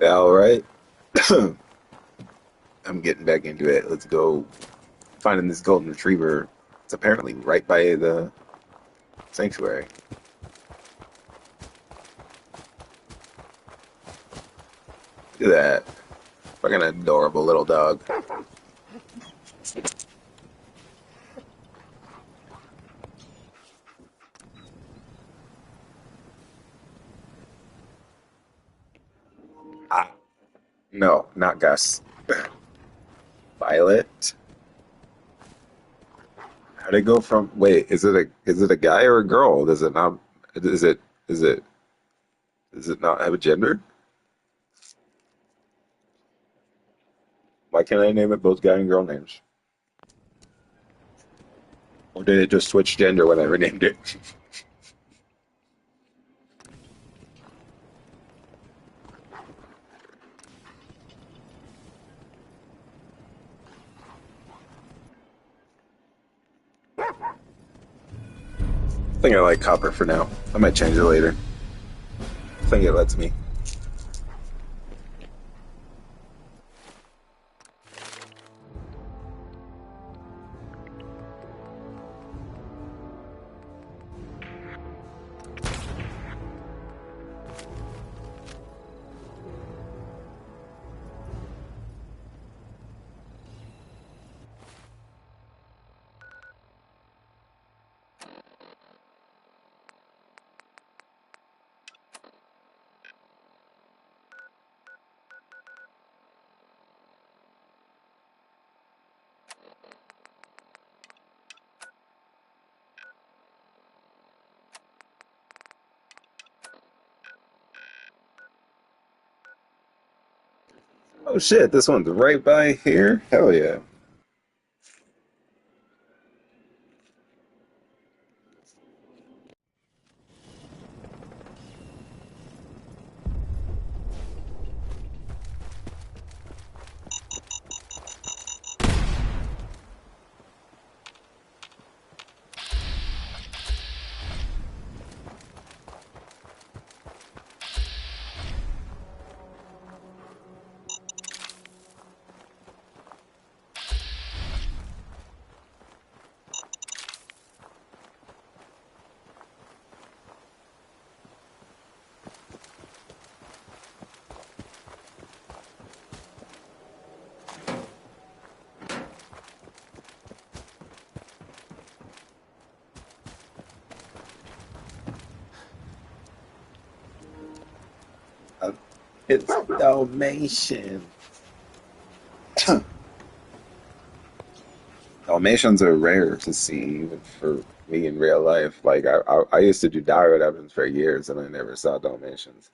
Yeah, all right. I'm getting back into it. Let's go finding this golden retriever. It's apparently right by the sanctuary. Look at that. Fucking adorable little dog. Ah, no, not Gus. Violet. How'd it go from? Wait, is it a guy or a girl? Does it not? Is it is it does it not have a gender? Why can't I name it both guy and girl names? Or did it just switch gender when I renamed it? I think I like copper for now. I might change it later. I think it lets me. Oh shit, this one's right by here? Hell yeah. Uh, It's Dalmatian. Dalmatians are rare to see, even for me in real life. Like I used to do diary evidence for years, and I never saw Dalmatians.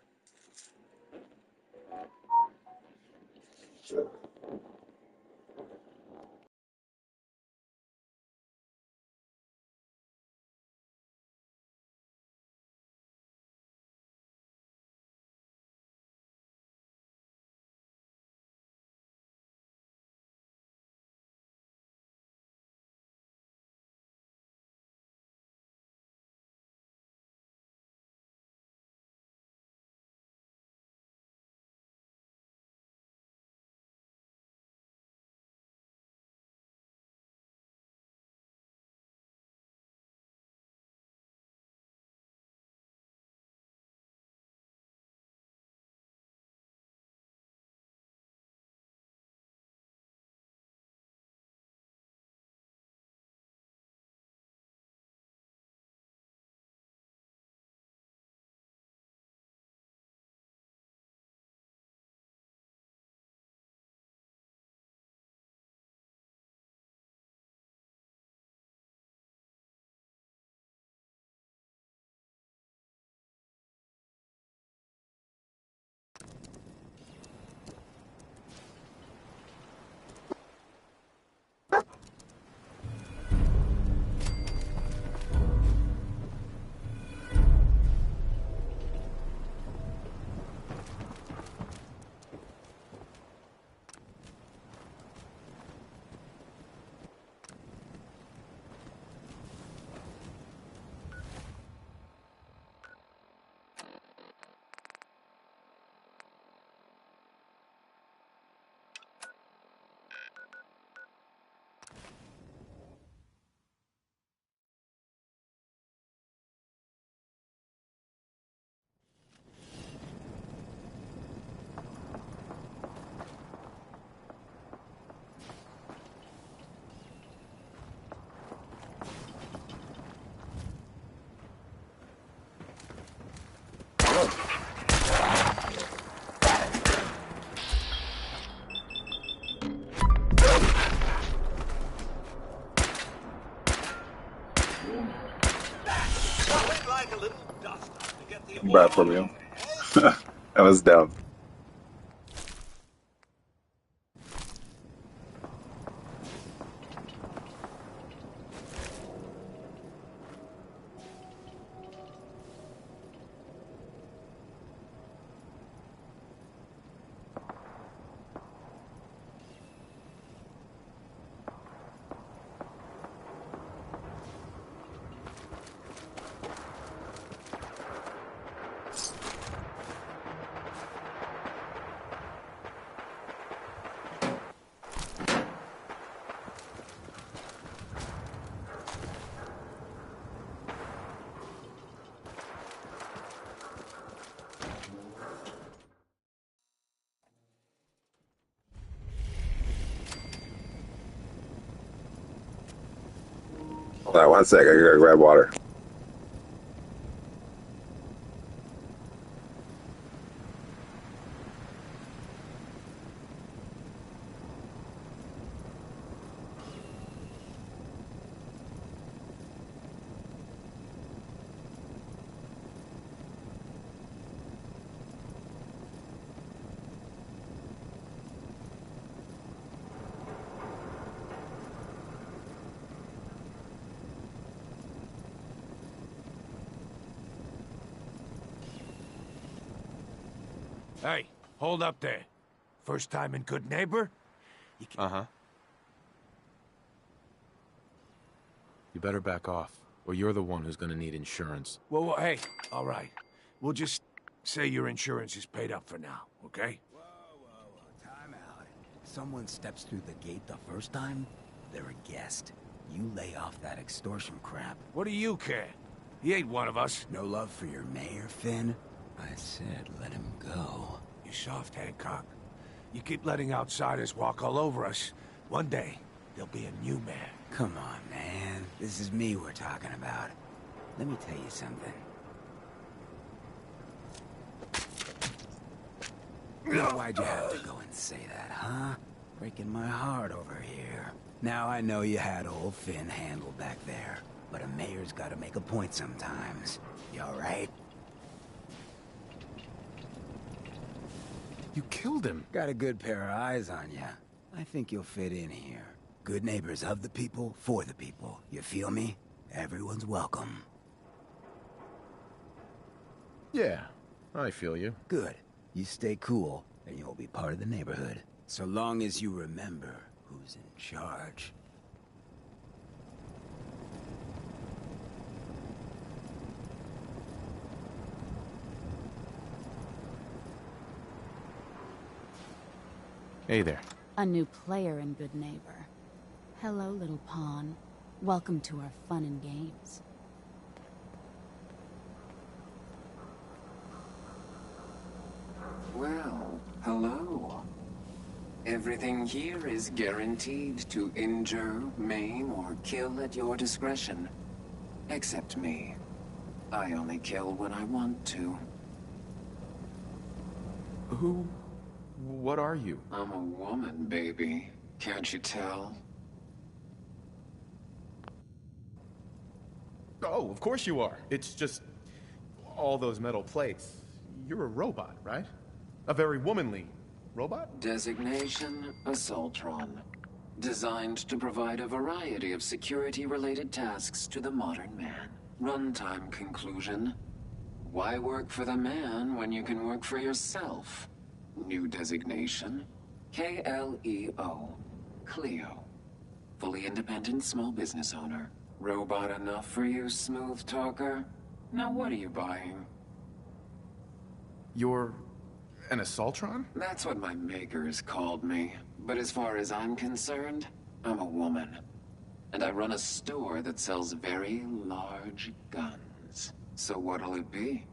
You brought it for me. That was dumb. Hold on 1 second. I gotta grab water. Hey, hold up there. First time in Good Neighbor? Uh-huh. You better back off, or you're the one who's gonna need insurance. Well, hey, all right. We'll just say your insurance is paid up for now, okay? Whoa. Time out. Someone steps through the gate the first time, they're a guest. You lay off that extortion crap. What do you care? He ain't one of us. No love for your mayor, Finn? I said let him go. You soft, Hancock. You keep letting outsiders walk all over us. One day, there'll be a new man. Come on, man. This is me we're talking about. Let me tell you something. Now, why'd you have to go and say that, huh? Breaking my heart over here. Now I know you had old Finn handled back there, but a mayor's gotta make a point sometimes. You alright? You killed him. Got a good pair of eyes on you. I think you'll fit in here. Good neighbors of the people, for the people. You feel me? Everyone's welcome. Yeah, I feel you. Good. You stay cool, and you'll be part of the neighborhood. So long as you remember who's in charge. Hey there. A new player in Good Neighbor. Hello, little pawn. Welcome to our fun and games. Well, hello. Everything here is guaranteed to injure, maim, or kill at your discretion. Except me. I only kill when I want to. What are you? I'm a woman, baby. Can't you tell? Oh, of course you are. It's just all those metal plates. You're a robot, right? A very womanly robot? Designation, Assaultron. Designed to provide a variety of security-related tasks to the modern man. Runtime conclusion. Why work for the man when you can work for yourself? New designation. KLEO. Cleo. Fully independent small business owner. Robot enough for you, smooth talker? Now what are you buying? You're an Assaultron? That's what my makers called me. But as far as I'm concerned, I'm a woman. And I run a store that sells very large guns. So what'll it be?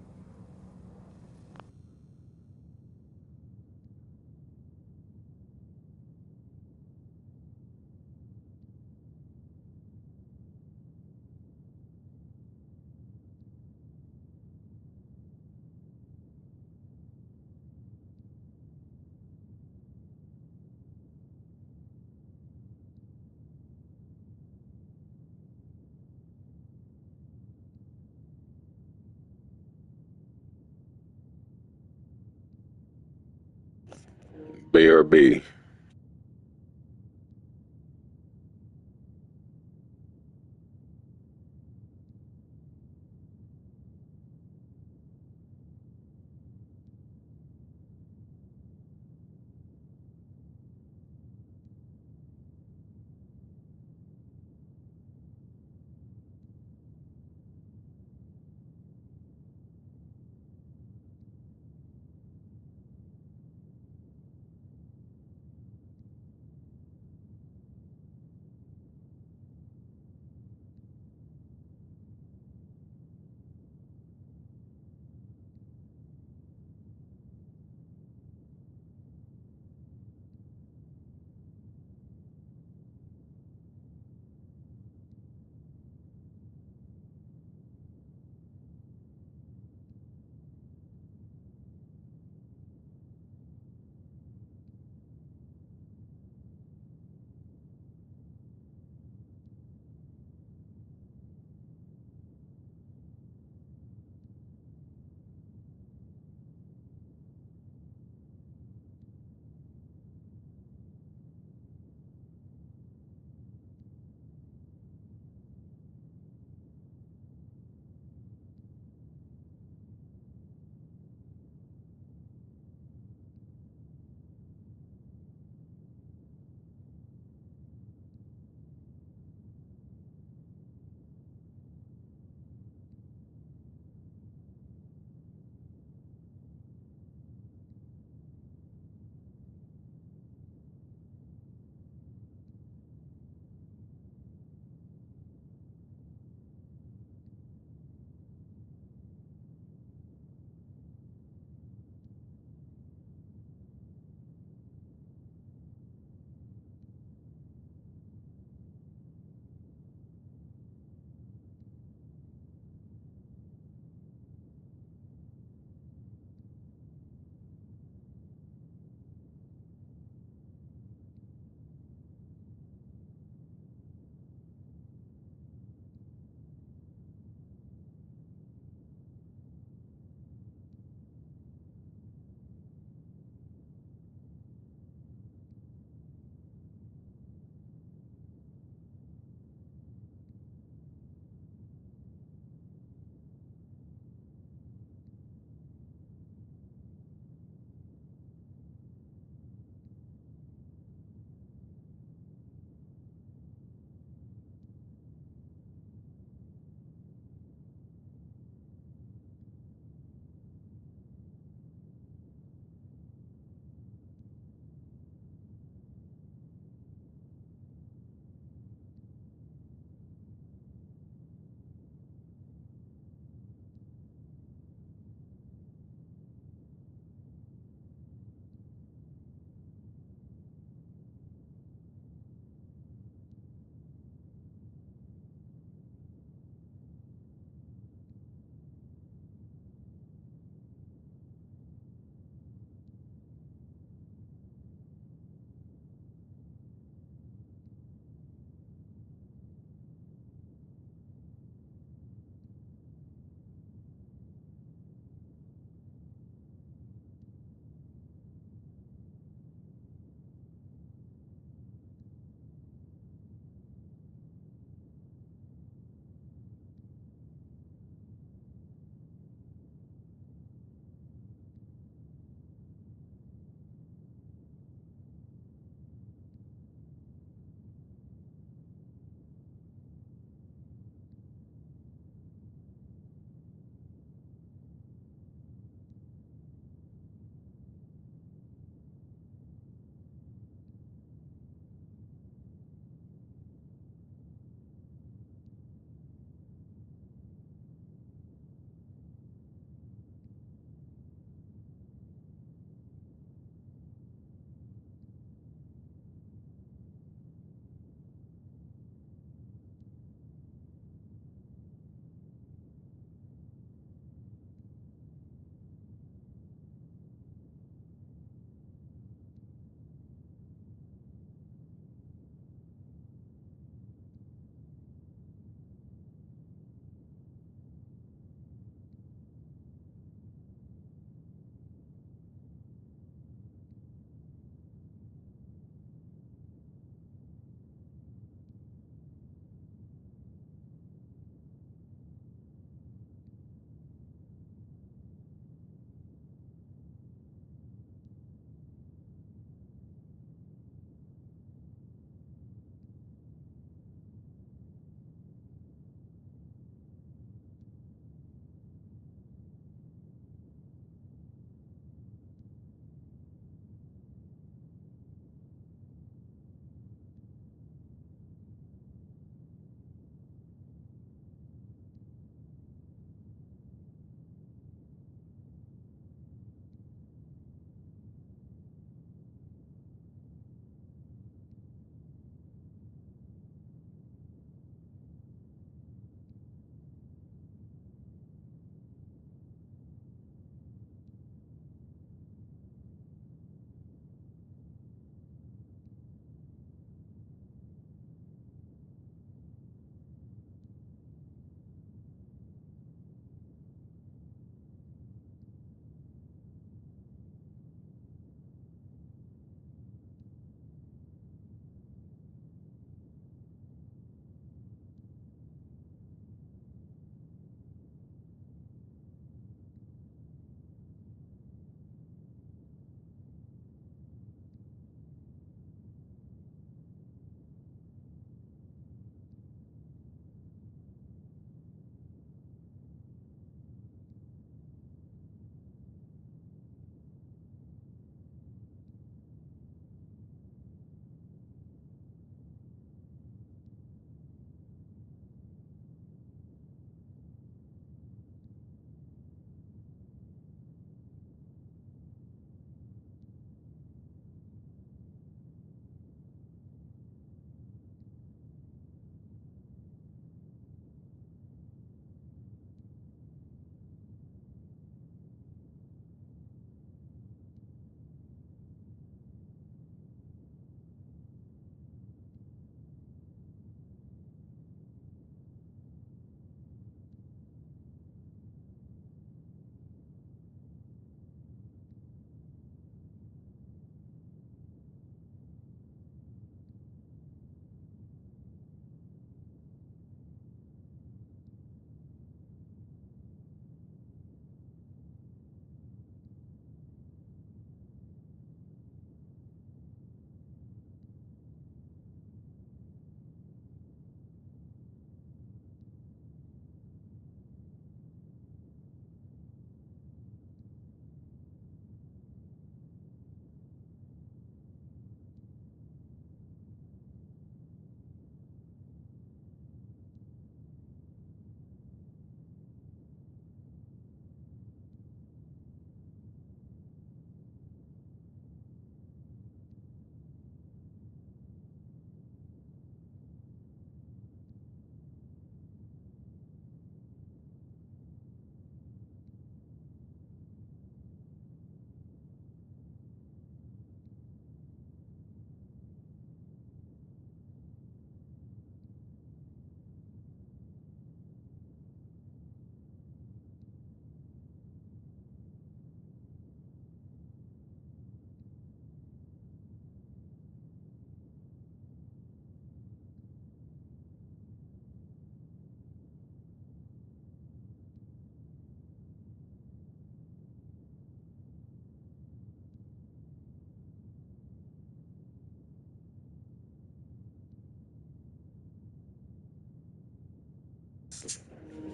BRB.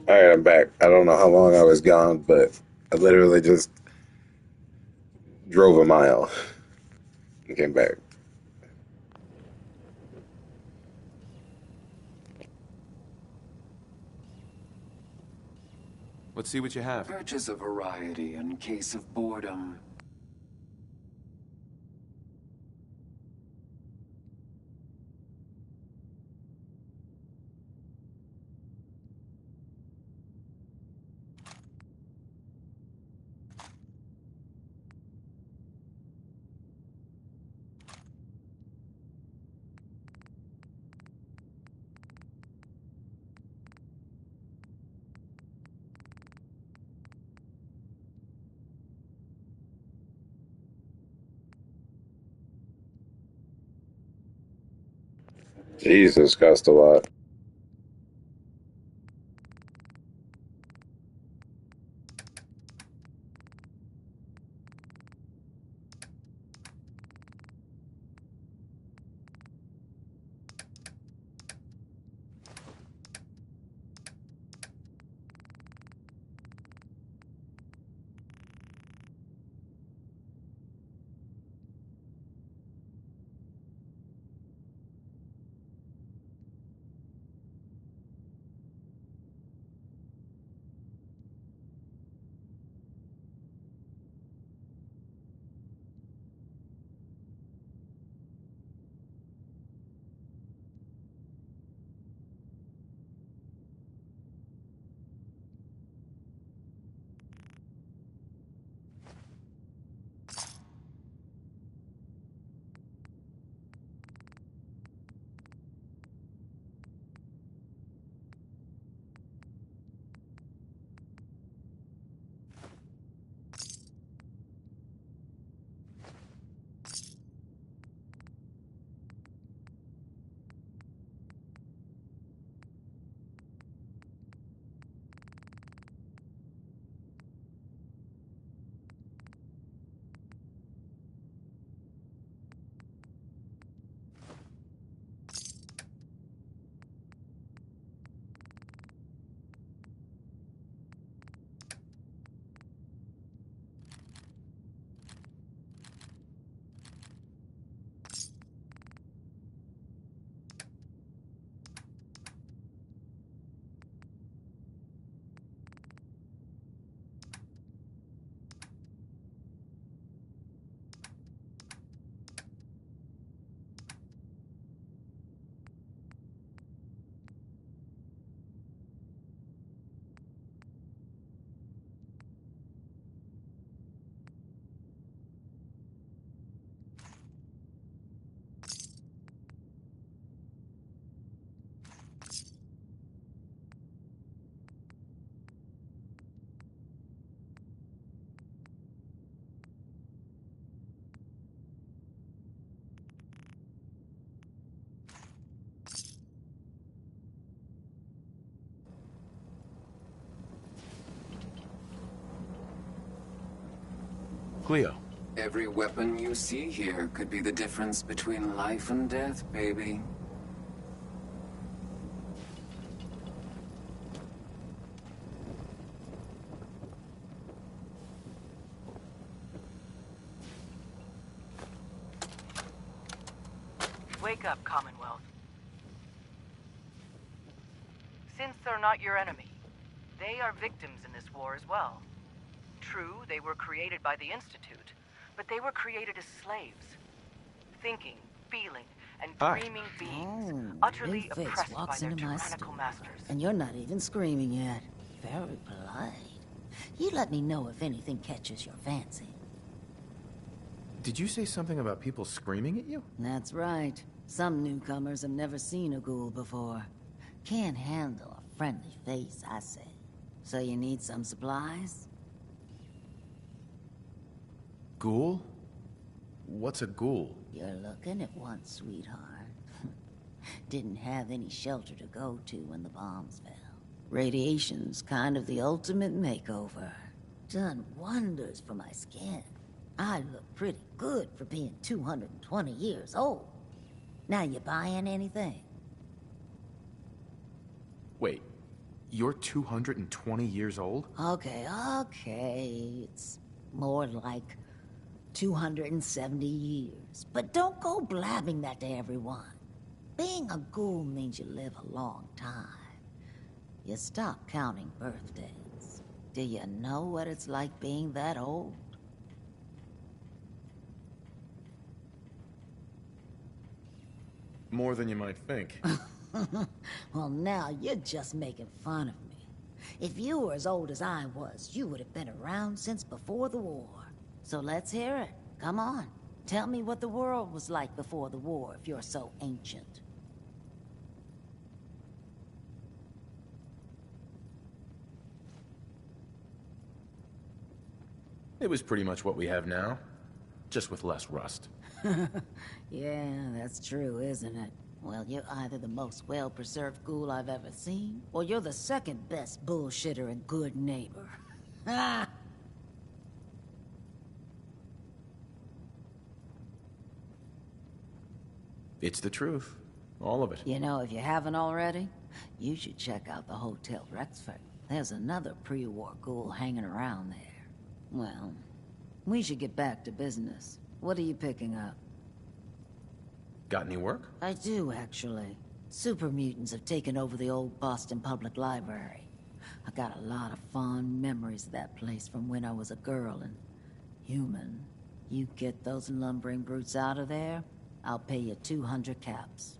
All right, I'm back. I don't know how long I was gone, but I literally just drove a mile and came back. Let's see what you have. Purchase a variety in case of boredom. Jesus, cost a lot. Cleo. Every weapon you see here could be the difference between life and death, baby. Wake up, Commonwealth. Since they're not your enemy, they are victims in this war as well. True, they were created by the Institute, but they were created as slaves. Thinking, feeling, and Hi. dreaming beings, Oh, utterly new face oppressed by walks their into my tyrannical store, masters. and you're not even screaming yet. Very polite. You let me know if anything catches your fancy. Did you say something about people screaming at you? That's right. Some newcomers have never seen a ghoul before. Can't handle a friendly face, I say. So you need some supplies? Ghoul? What's a ghoul? You're looking at one, sweetheart. Didn't have any shelter to go to when the bombs fell. Radiation's kind of the ultimate makeover. Done wonders for my skin. I look pretty good for being 220 years old. Now you buying anything? Wait, You're 220 years old? Okay, okay. It's more like 270 years. But don't go blabbing that to everyone. Being a ghoul means you live a long time. You stop counting birthdays. Do you know what it's like being that old? More than you might think. Well, now you're just making fun of me. If you were as old as I was, you would have been around since before the war. So let's hear it. Come on. Tell me what the world was like before the war if you're so ancient. It was pretty much what we have now, just with less rust. Yeah, that's true, isn't it? Well, you're either the most well-preserved ghoul I've ever seen, or you're the second best bullshitter and good neighbor. Ah! It's the truth. All of it. You know, if you haven't already, you should check out the Hotel Rexford. There's another pre-war ghoul hanging around there. Well, we should get back to business. What are you picking up? Got any work? I do, actually. Super mutants have taken over the old Boston Public Library. I got a lot of fond memories of that place from when I was a girl and human. You get those lumbering brutes out of there, I'll pay you 200 caps.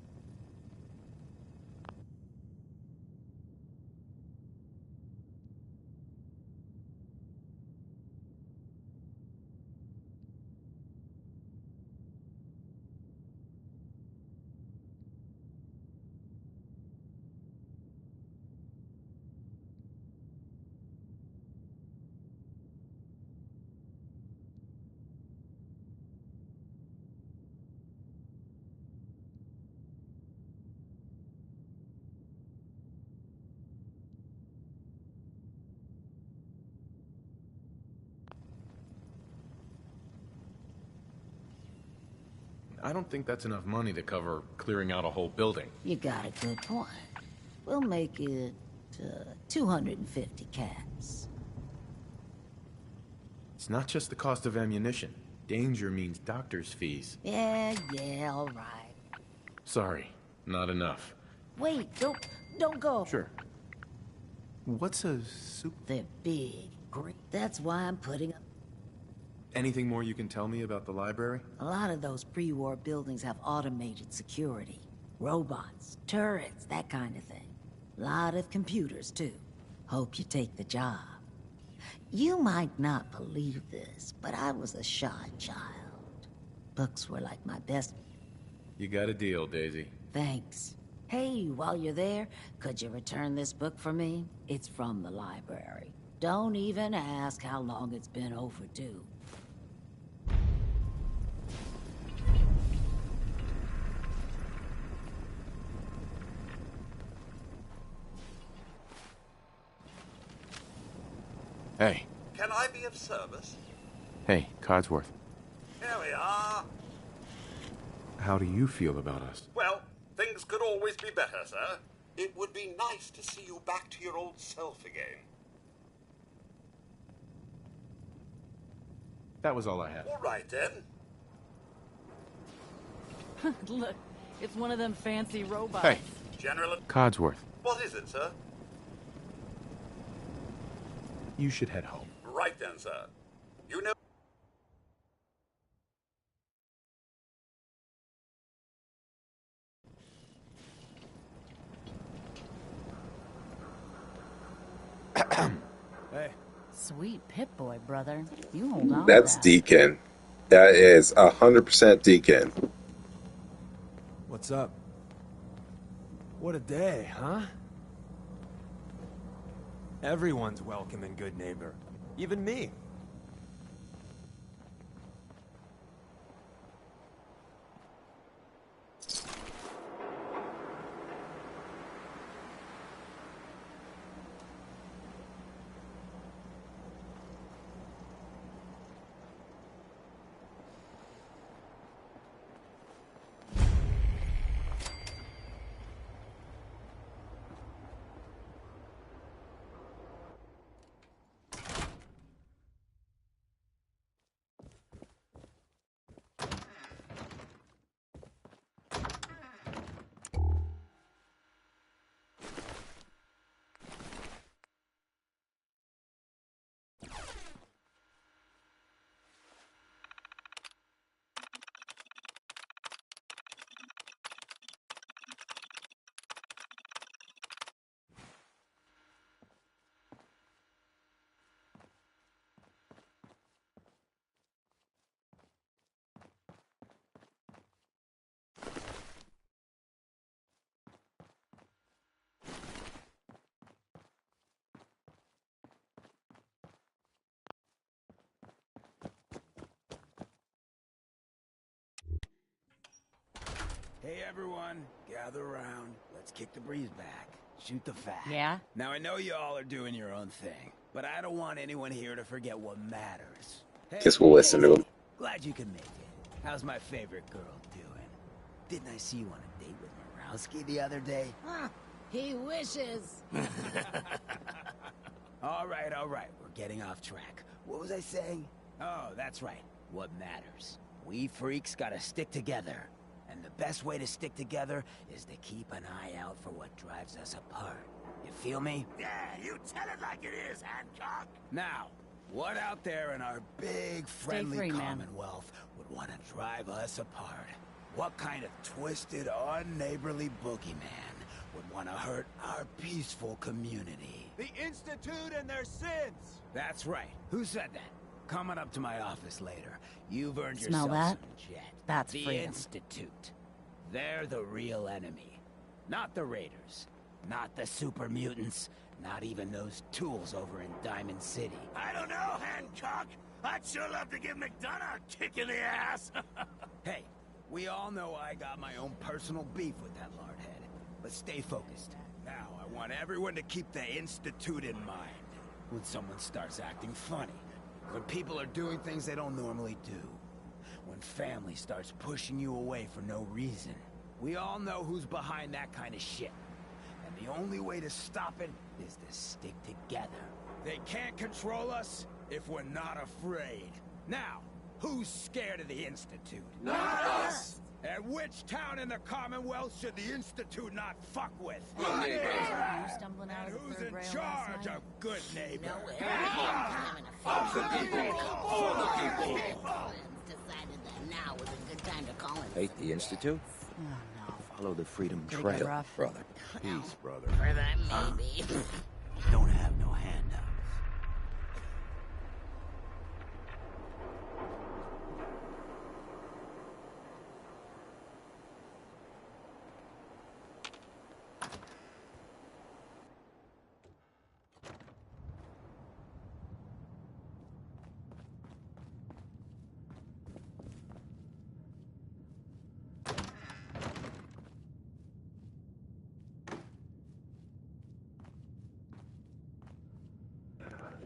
I don't think that's enough money to cover clearing out a whole building. You got a good point. We'll make it 250 caps. It's not just the cost of ammunition. Danger means doctor's fees. Yeah, all right. Sorry, not enough. Wait, don't go. Sure. What's a soup? They're big, great. That's why I'm putting up. Anything more you can tell me about the library? A lot of those pre-war buildings have automated security. Robots, turrets, that kind of thing. A lot of computers, too. Hope you take the job. You might not believe this, but I was a shy child. Books were like my best. You got a deal, Daisy. Thanks. Hey, while you're there, could you return this book for me? It's from the library. Don't even ask how long it's been overdue. Hey. Can I be of service? Hey, Codsworth. Here we are. How do you feel about us? Well, things could always be better, sir. It would be nice to see you back to your old self again. That was all I had. All right, then. Look, it's one of them fancy robots. Hey. General... Codsworth. What is it, sir? You should head home. Right then, sir. You know... Hey. Sweet Pip-Boy, brother. You hold on. That's Deacon. That is 100% Deacon. What's up? What a day, huh? Everyone's welcome and good neighbor. Even me. Hey everyone, gather around. Let's kick the breeze back. Shoot the fat. Yeah? Now I know you all are doing your own thing, but I don't want anyone here to forget what matters. Hey, Guess we'll listen to him. glad you can make it. How's my favorite girl doing? Didn't I see you on a date with Morowski the other day? He wishes. All right, we're getting off track. What was I saying? Oh, that's right. What matters. We freaks gotta stick together. And the best way to stick together is to keep an eye out for what drives us apart. You feel me? Yeah, you tell it like it is, Hancock. Now, what out there in our big, friendly free, man. Commonwealth would want to drive us apart? What kind of twisted, unneighborly boogeyman would want to hurt our peaceful community? The Institute and their sins! That's right. Who said that? Coming up to my office later. You've earned Smell yourself that? some jet. That's the freedom. Institute. They're the real enemy. Not the Raiders. Not the super mutants. Not even those tools over in Diamond City. I don't know, Hancock. I'd sure love to give McDonough a kick in the ass. Hey, we all know I got my own personal beef with that lardhead. But stay focused. Now, I want everyone to keep the Institute in mind. When someone starts acting funny. When people are doing things they don't normally do. When family starts pushing you away for no reason. We all know who's behind that kind of shit. And the only way to stop it is to stick together. They can't control us if we're not afraid. Now, who's scared of the Institute? Not us! And which town in the Commonwealth should the Institute not fuck with? Good neighbor. You stumbling out And of the who's third in rail charge last night? of good neighbor? Of the people, for the people. Decided that now was a good time to call him. Hate the Institute? Oh, no. Follow the Freedom Could it get Trail, rough? brother. Peace, brother. For that, maybe. Don't have no handouts.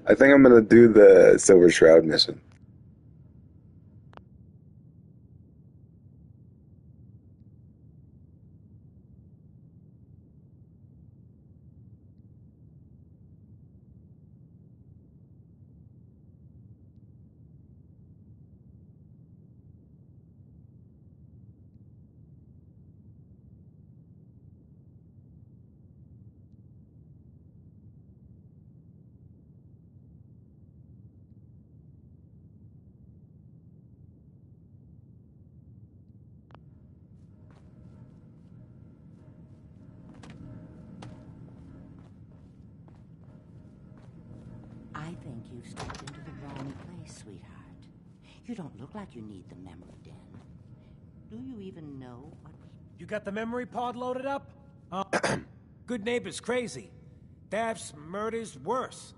I think I'm gonna do the Silver Shroud mission. I think you've stepped into the wrong place, sweetheart. You don't look like you need the memory den. Do you even know what... You got the memory pod loaded up? Good neighbor's crazy. Thefts, murders, worse.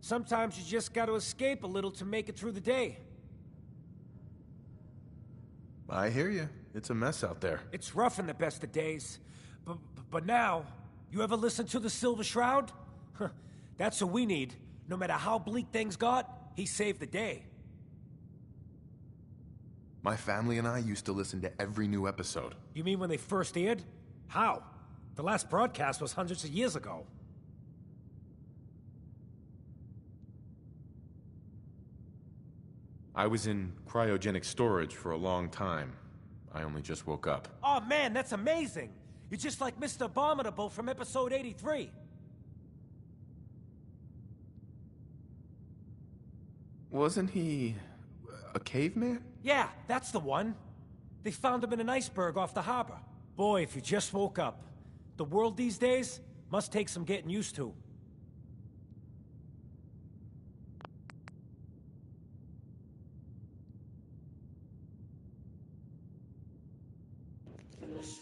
Sometimes you just gotta escape a little to make it through the day. I hear you. It's a mess out there. It's rough in the best of days. But now, you ever listen to the Silver Shroud? Huh, that's what we need. No matter how bleak things got, he saved the day. My family and I used to listen to every new episode. You mean when they first aired? How? The last broadcast was hundreds of years ago. I was in cryogenic storage for a long time. I only just woke up. Oh man, that's amazing! You're just like Mr. Abominable from episode 83. Wasn't he a caveman? Yeah, that's the one. They found him in an iceberg off the harbor. Boy, if you just woke up. The world these days must take some getting used to.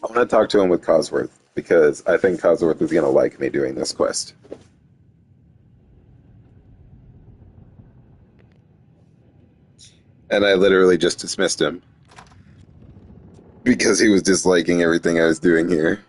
I want to talk to him with Cosworth because I think Cosworth is gonna like me doing this quest. And I literally just dismissed him. Because he was disliking everything I was doing here.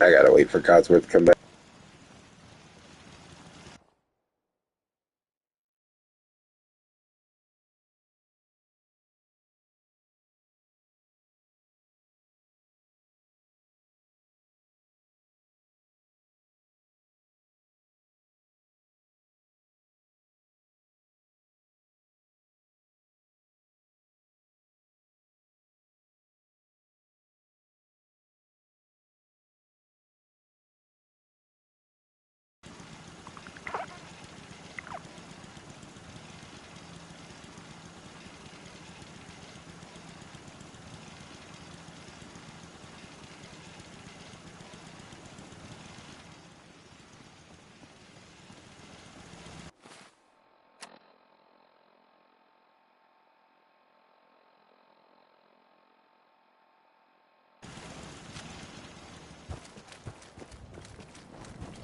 I gotta wait for Codsworth to come back.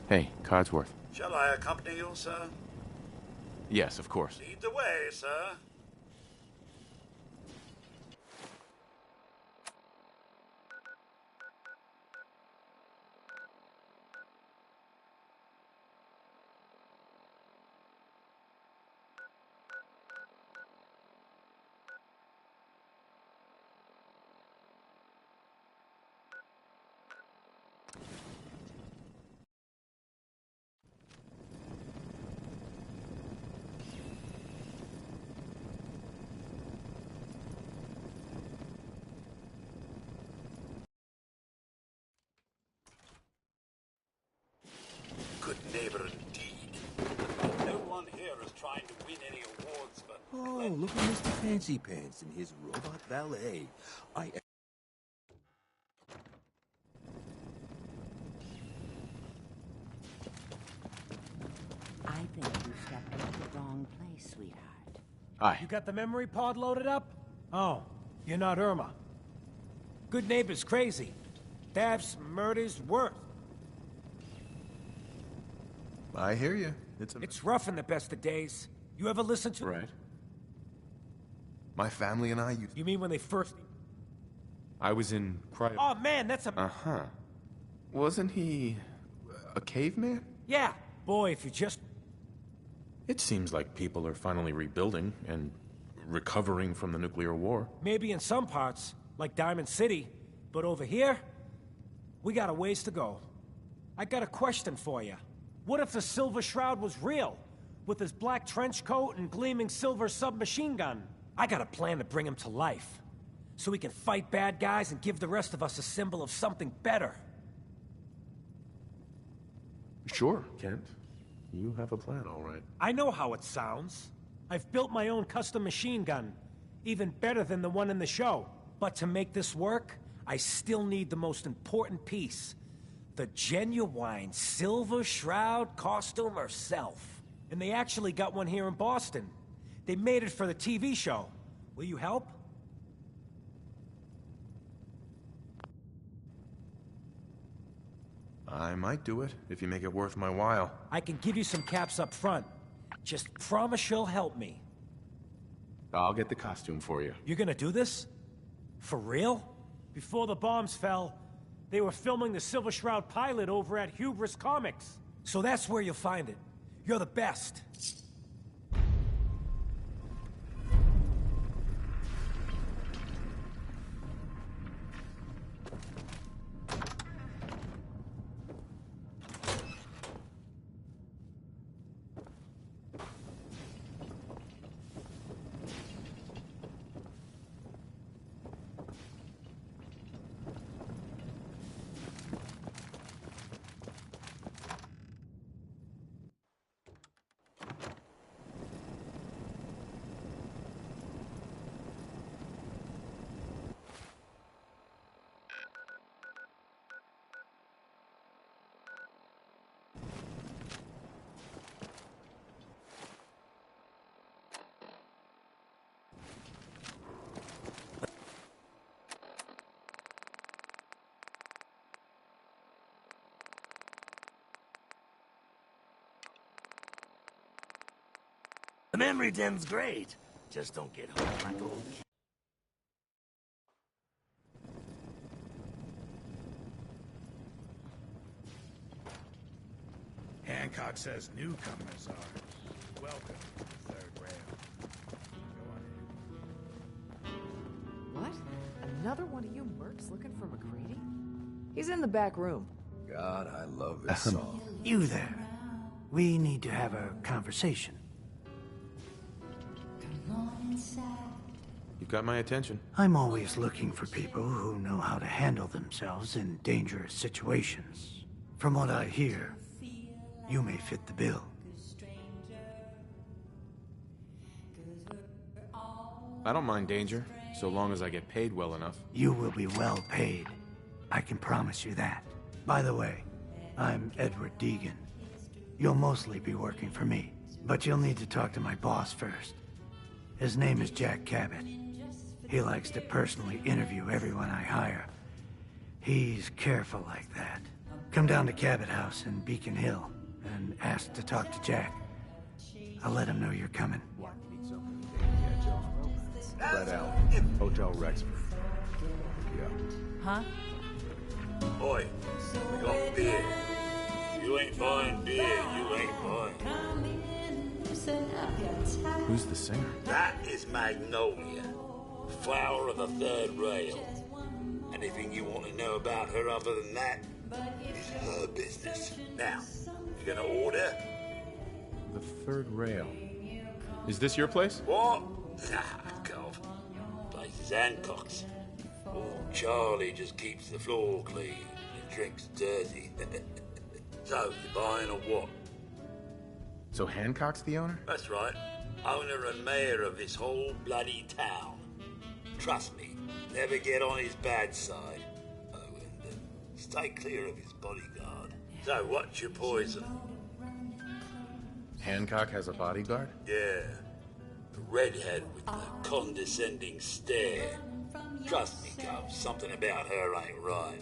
Hey, Codsworth. Shall I accompany you, sir? Yes, of course. Lead the way, sir. Good neighbor indeed. No one here is trying to win any awards, but... Oh, look at Mr. Fancy Pants and his robot valet. I think you stepped into the wrong place, sweetheart. Hi. You got the memory pod loaded up? Oh, you're not Irma. Good neighbor's crazy. Thefts, murders, worse. I hear you. It's rough in the best of days. You ever listen to... Right. My family and I used... You mean when they first... I was in cryo... Oh, man, that's a... Uh-huh. Wasn't he... a caveman? Yeah. Boy, if you just... It seems like people are finally rebuilding and recovering from the nuclear war. Maybe in some parts, like Diamond City. But over here, we got a ways to go. I got a question for you. What if the Silver Shroud was real? With his black trench coat and gleaming silver submachine gun? I got a plan to bring him to life. So he can fight bad guys and give the rest of us a symbol of something better. Sure, Kent. You have a plan, all right. I know how it sounds. I've built my own custom machine gun. Even better than the one in the show. But to make this work, I still need the most important piece. The genuine Silver Shroud costume herself. And they actually got one here in Boston. They made it for the TV show. Will you help? I might do it, if you make it worth my while. I can give you some caps up front. Just promise you'll help me. I'll get the costume for you. You're gonna do this? For real? Before the bombs fell, they were filming the Silver Shroud pilot over at Hubris Comics. So that's where you'll find it. You're the best. The memory den's great. Just don't get home like old. Hancock says newcomers are welcome to the third rail. Go on. What? Another one of you mercs looking for McCready? He's in the back room. God, I love this song. You there. We need to have a conversation. You've got my attention. I'm always looking for people who know how to handle themselves in dangerous situations. From what I hear, you may fit the bill. I don't mind danger, so long as I get paid well enough. You will be well paid. I can promise you that. By the way, I'm Edward Deegan. You'll mostly be working for me, but you'll need to talk to my boss first. His name is Jack Cabot. He likes to personally interview everyone I hire. He's careful like that. Come down to Cabot House in Beacon Hill and ask to talk to Jack. I'll let him know you're coming. Flat out. Hotel Rexford. Yeah. Huh? Boy, we got beer. You ain't buying beer, you ain't buying. Who's the singer? That is Magnolia, flower of the third rail. Anything you want to know about her other than that is her business. Now, you gonna order? The third rail. Is this your place? What? Nah, Gov. Place is Hancock's. Oh, Charlie just keeps the floor clean and drinks dirty. So, you buying or what? So Hancock's the owner? That's right. Owner and mayor of this whole bloody town. Trust me, never get on his bad side. Oh, and stay clear of his bodyguard. So, what's your poison? Hancock has a bodyguard? Yeah. The redhead with the condescending stare. Trust me, Gov, something about her ain't right.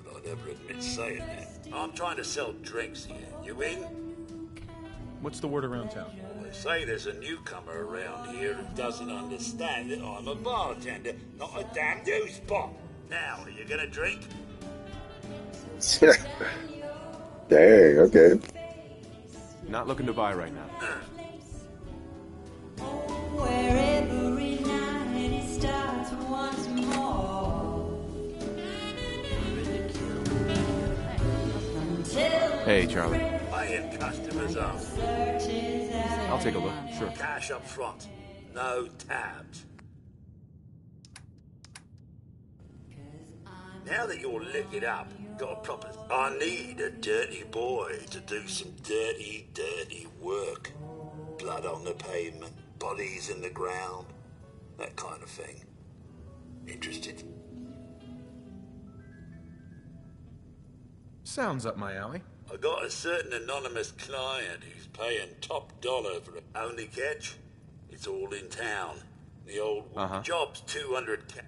Not that I'd ever admit saying that. I'm trying to sell drinks here. You in? What's the word around town? Well, they say there's a newcomer around here who doesn't understand that I'm a bartender, not a damn news spot. Now, are you gonna drink? Dang, okay. Not looking to buy right now. Hey, Charlie. Paying customers up. I'll take a look, sure. Cash up front. No tabs. Now that you're liquored up, got a proper... I need a dirty boy to do some dirty, dirty work. Blood on the pavement, bodies in the ground, that kind of thing. Interested? Sounds up my alley. I got a certain anonymous client who's paying top dollar for it. Only catch? It's all in town. The old job's 200K.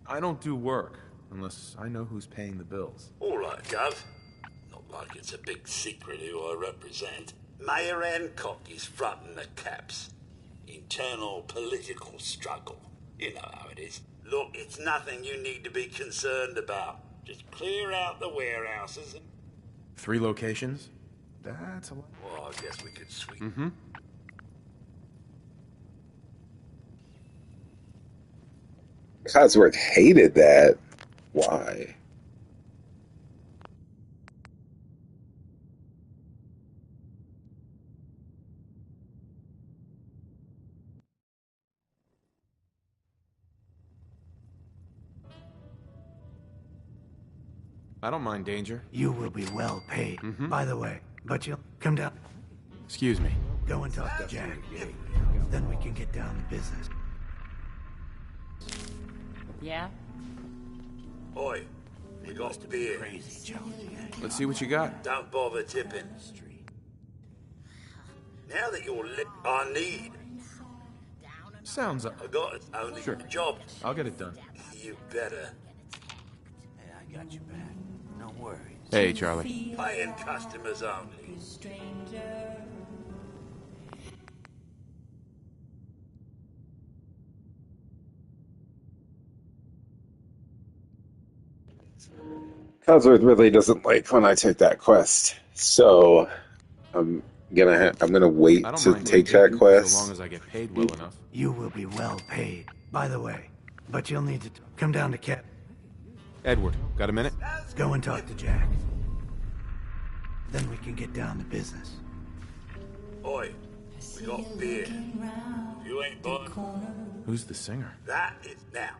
I don't do work unless I know who's paying the bills. All right, Gov. Not like it's a big secret who I represent. Mayor Hancock is fronting the caps. Internal political struggle. You know how it is. Look, it's nothing you need to be concerned about. Just clear out the warehouses and... 3 locations? That's a lot. Well, I guess we could sweep... Mm-hmm. Codsworth hated that. Why? I don't mind danger. You will be well paid, by the way. But you'll come down. Excuse me. Go and talk to Jack. Then we can get down to business. Yeah? Oi, we got beer. Let's see what you got. Don't bother tipping. Now that you're lit, I need. Sounds up. I got it. Only Sure. a job. I'll get it done. You better. Hey, I got you back. No worries. Hey, Charlie. Paying customers only. Codsworth really doesn't like when I take that quest, so I'm gonna wait I don't to mind take danger, that quest. so long as I get paid well enough. You will be well paid, by the way. But you'll need to come down to Cat. Edward, got a minute? Go and talk to Jack. Then we can get down to business. Oi, we got beer. You ain't buying. Who's the singer? That is now.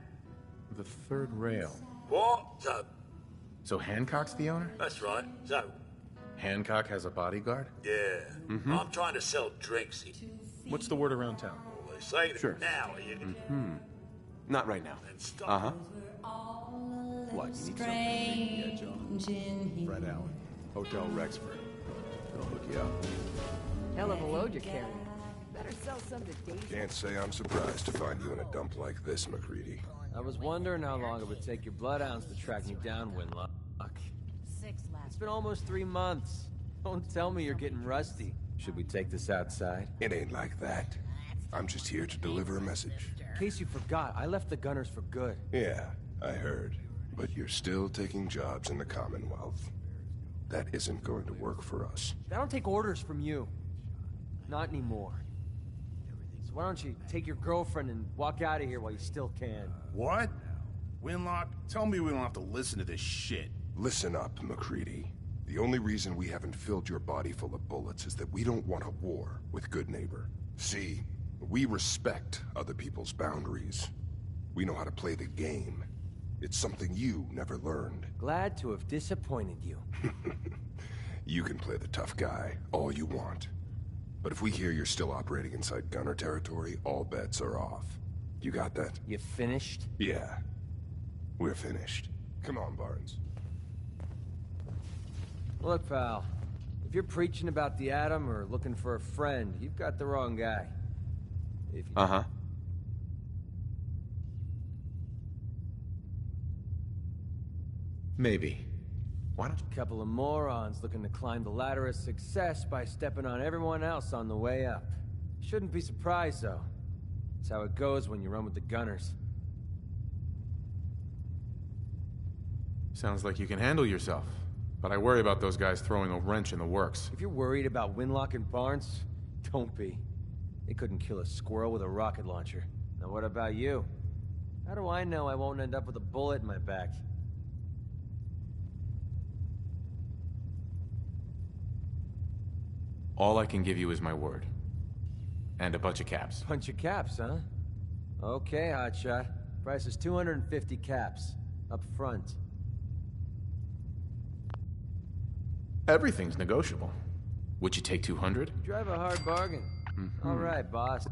The third rail. What? So Hancock's the owner? That's right. So, Hancock has a bodyguard? yeah. Mm-hmm. I'm trying to sell drinks. What's the word around town? Well, they say that Sure. now you can Not right now. stop. Uh-huh. What, you need something? Yeah, John. Fred Allen. Hotel Rexford. They'll hook you up. Hell of a load you're carrying. Better sell some to Daisy. Can't say I'm surprised to find you in a dump like this, McCready. I was wondering how long it would take your bloodhounds to track me down, Winlock. It's been almost 3 months. Don't tell me you're getting rusty. Should we take this outside? It ain't like that. I'm just here to deliver a message. In case you forgot, I left the Gunners for good. Yeah, I heard. But you're still taking jobs in the Commonwealth. That isn't going to work for us. I don't take orders from you. Not anymore. So why don't you take your girlfriend and walk out of here while you still can? What? Winlock, tell me we don't have to listen to this shit. Listen up, McCready. The only reason we haven't filled your body full of bullets is that we don't want a war with Good Neighbor. See, we respect other people's boundaries. We know how to play the game. It's something you never learned. Glad to have disappointed you. You can play the tough guy all you want. But if we hear you're still operating inside Gunner territory, all bets are off. You got that? You finished? Yeah. We're finished. Come on, Barnes. Look, pal. If you're preaching about the atom or looking for a friend, you've got the wrong guy. If you... Uh-huh. Maybe. Why don't you... A couple of morons looking to climb the ladder of success by stepping on everyone else on the way up. Shouldn't be surprised, though. That's how it goes when you run with the Gunners. Sounds like you can handle yourself. But I worry about those guys throwing a wrench in the works. If you're worried about Winlock and Barnes, don't be. They couldn't kill a squirrel with a rocket launcher. Now what about you? How do I know I won't end up with a bullet in my back? All I can give you is my word. And a bunch of caps. Bunch of caps, huh? Okay, hotshot. Price is 250 caps. Up front. Everything's negotiable. Would you take 200? You drive a hard bargain. Mm-hmm. All right, boss.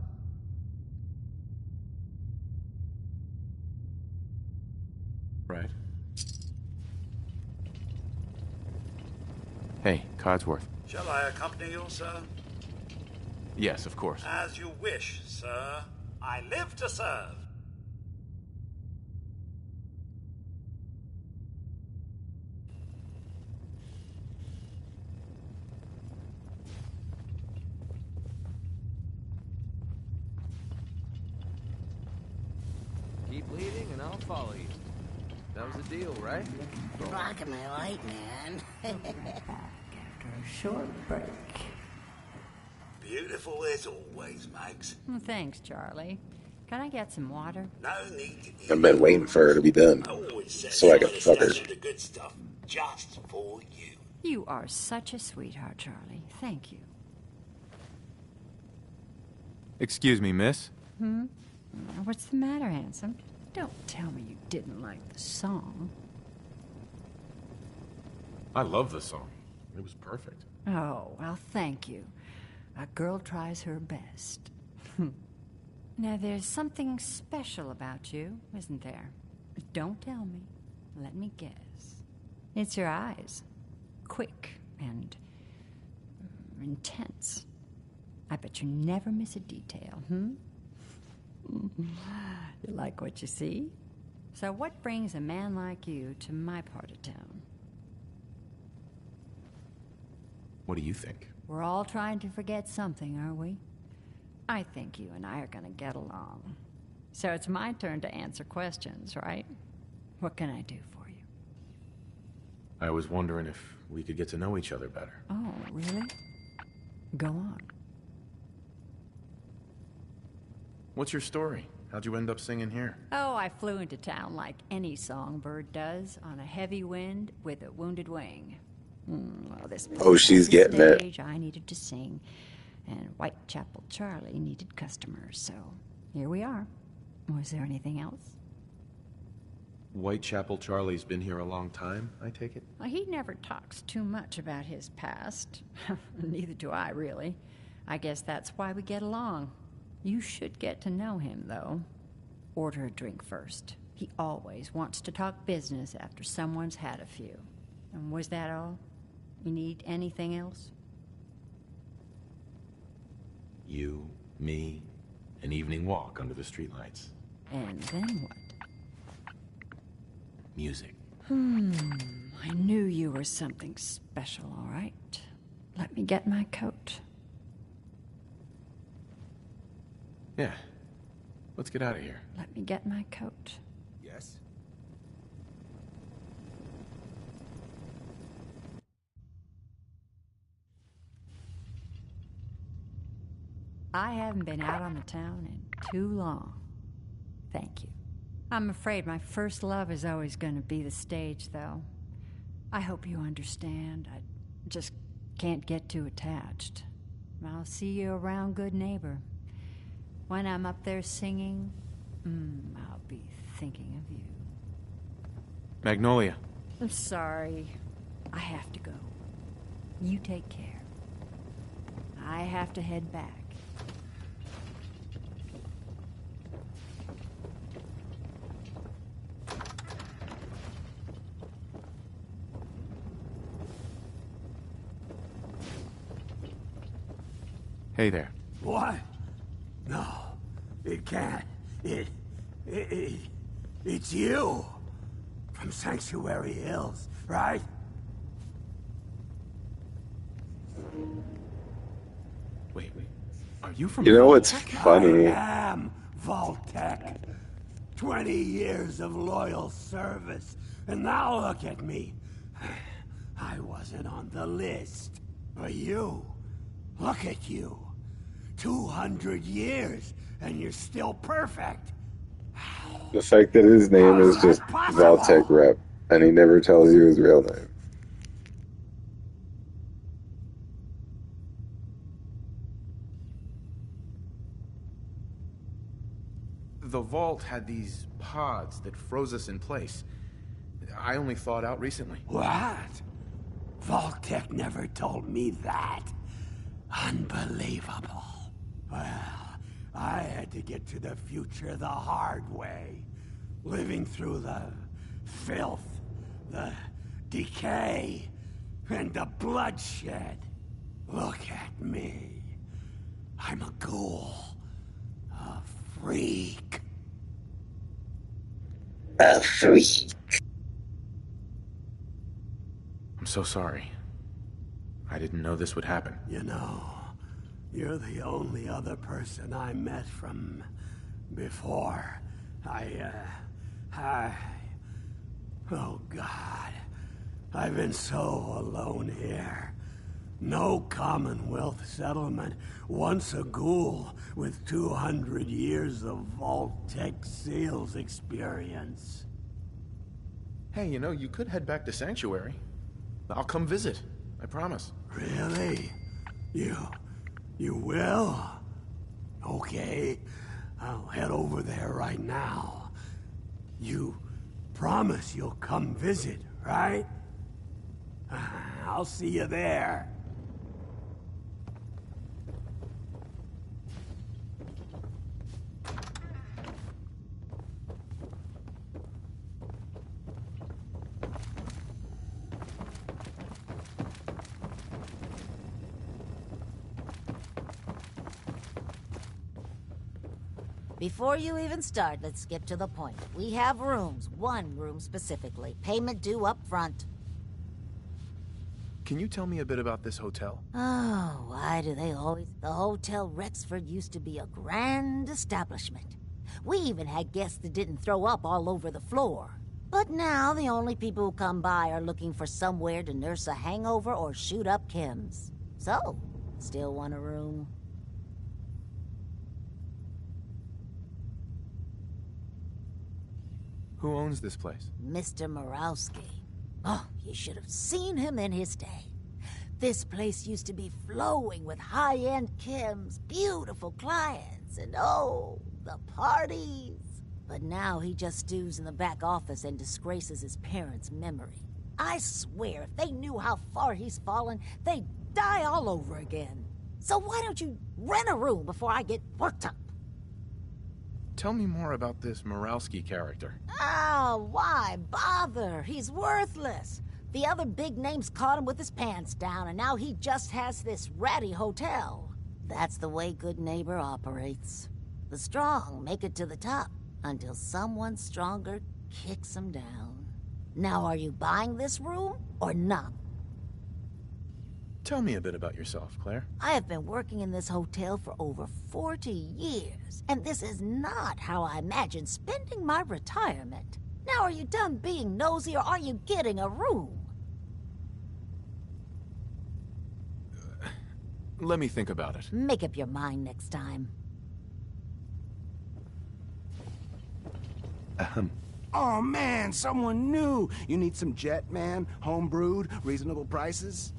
Right. Hey, Codsworth. Shall I accompany you, sir? Yes, of course. As you wish, sir. I live to serve. I'll follow you. That was the deal, right? Rockin' my light, man. After a short break. Beautiful as always, Max. Thanks, Charlie. Can I get some water? No need to I've been waiting for her to be done so I can fuck her. the good stuff just for you. You are such a sweetheart, Charlie. Thank you. Excuse me, miss? What's the matter, handsome? Don't tell me you didn't like the song. I love the song. It was perfect. Oh, well, thank you. A girl tries her best. Now, there's something special about you, isn't there? Don't tell me. Let me guess. It's your eyes. Quick and intense. I bet you never miss a detail, You like what you see? So what brings a man like you to my part of town? What do you think? We're all trying to forget something, are we? I think you and I are gonna get along. So it's my turn to answer questions, right? What can I do for you? I was wondering if we could get to know each other better. Oh, really? Go on. What's your story? How'd you end up singing here? Oh, I flew into town like any songbird does, on a heavy wind with a wounded wing. Well, this Oh, she's getting it. stage I needed to sing, and Whitechapel Charlie needed customers, so here we are. Was there anything else? Whitechapel Charlie's been here a long time, I take it? Well, he never talks too much about his past. Neither do I, really. I guess that's why we get along. You should get to know him, though. Order a drink first. He always wants to talk business after someone's had a few. And was that all? You need anything else? You, me, an evening walk under the streetlights. And then what? Music. I knew you were something special, all right. Let me get my coat. Yeah. Let's get out of here. Let me get my coat. Yes? I haven't been out on the town in too long. Thank you. I'm afraid my first love is always going to be the stage, though. I hope you understand. I just can't get too attached. I'll see you around, good neighbor. When I'm up there singing, I'll be thinking of you. Magnolia. I'm sorry. I have to go. You take care. I have to head back. Hey there. What? No, it can't. It's you. From Sanctuary Hills, right? Wait. Are you from... You know what's Vault-Tec? funny? I am Vault-Tec. 20 years of loyal service, and now look at me. I wasn't on the list. But you, look at you. 200 years, and you're still perfect. The fact that his name is just Vault-Tec Rep, and he never tells you his real name. The vault had these pods that froze us in place. I only thawed out recently. What? Vault-Tec never told me that. Unbelievable. Well, I had to get to the future the hard way. Living through the filth, the decay, and the bloodshed. Look at me. I'm a ghoul. A freak. A freak. I'm so sorry. I didn't know this would happen. You know, you're the only other person I met from before. Oh, God. I've been so alone here. No Commonwealth settlement, once a ghoul with 200 years of Vault-Tec sales experience. Hey, you know, you could head back to Sanctuary. I'll come visit. I promise. Really? You will? Okay. I'll head over there right now. You promise you'll come visit, right? I'll see you there. Before you even start, let's skip to the point. We have rooms, one room specifically. Payment due up front. Can you tell me a bit about this hotel? Oh, why do they always... The Hotel Rexford used to be a grand establishment. We even had guests that didn't throw up all over the floor. But now the only people who come by are looking for somewhere to nurse a hangover or shoot up chems. So, still want a room? Who owns this place? Mr. Morowski. Oh, you should have seen him in his day. This place used to be flowing with high-end chems, beautiful clients, and oh, the parties. But now he just stews in the back office and disgraces his parents' memory. I swear, if they knew how far he's fallen, they'd die all over again. So why don't you rent a room before I get worked up? Tell me more about this Morowski character. Oh, why bother? He's worthless. The other big names caught him with his pants down, and now he just has this ratty hotel. That's the way Good Neighbor operates. The strong make it to the top, until someone stronger kicks them down. Now, are you buying this room, or not? Tell me a bit about yourself, Claire. I have been working in this hotel for over 40 years, and this is not how I imagined spending my retirement. Now, are you done being nosy, or are you getting a room? Let me think about it. Make up your mind next time. Oh man, someone new. You need some jet, man? Home brewed, reasonable prices?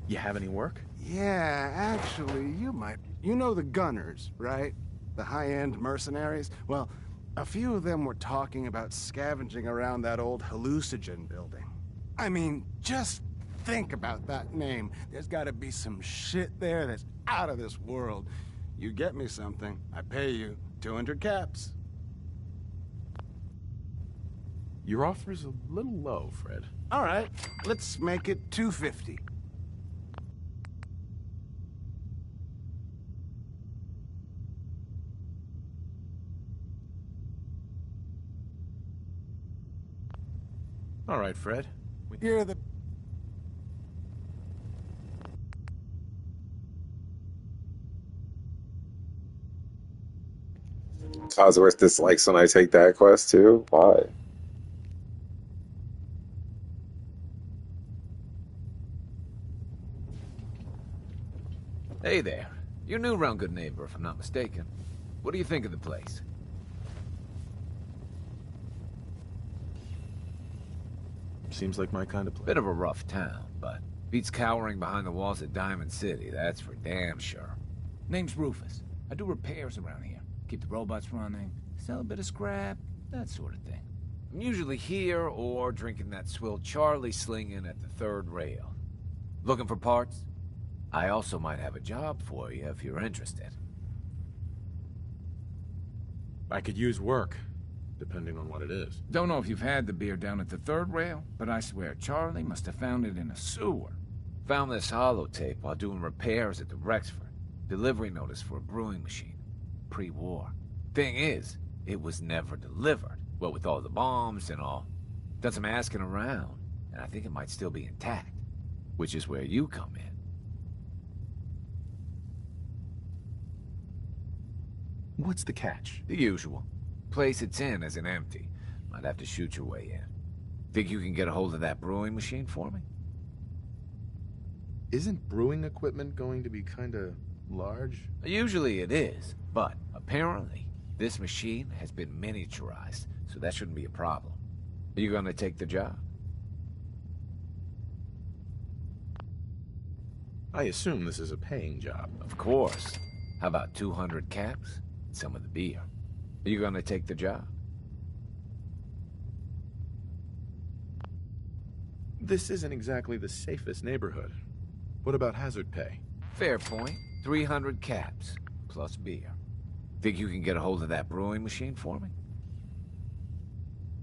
You have any work? Yeah, actually, you might. You know the Gunners, right? The high-end mercenaries? Well, a few of them were talking about scavenging around that old hallucinogen building. I mean, just think about that name. There's gotta be some shit there that's out of this world. You get me something, I pay you 200 caps. Your offer's a little low, Fred. All right, let's make it 250. All right, Fred. You're the... Cosworth dislikes when I take that quest too. Why? Hey there. You're new around Good Neighbor, if I'm not mistaken. What do you think of the place? Seems like my kind of place. Bit of a rough town, but beats cowering behind the walls of Diamond City, that's for damn sure. Name's Rufus. I do repairs around here. Keep the robots running, sell a bit of scrap, that sort of thing. I'm usually here or drinking that swill Charlie slinging at the third rail. Looking for parts? I also might have a job for you if you're interested. I could use work, depending on what it is. Don't know if you've had the beer down at the third rail, but I swear Charlie must have found it in a sewer. Found this holotape while doing repairs at the Rexford. Delivery notice for a brewing machine. Pre-war. Thing is, it was never delivered. What with all the bombs and all. Done some asking around, and I think it might still be intact. Which is where you come in. What's the catch? The usual. place it's in isn't empty. Might have to shoot your way in. Think you can get a hold of that brewing machine for me? Isn't brewing equipment going to be kinda large? Usually it is, but apparently this machine has been miniaturized, so that shouldn't be a problem. Are you gonna take the job? I assume this is a paying job. Of course. How about 200 caps? Some of the beer. Are you gonna take the job? This isn't exactly the safest neighborhood. What about hazard pay? Fair point. 300 caps, plus beer. Think you can get a hold of that brewing machine for me?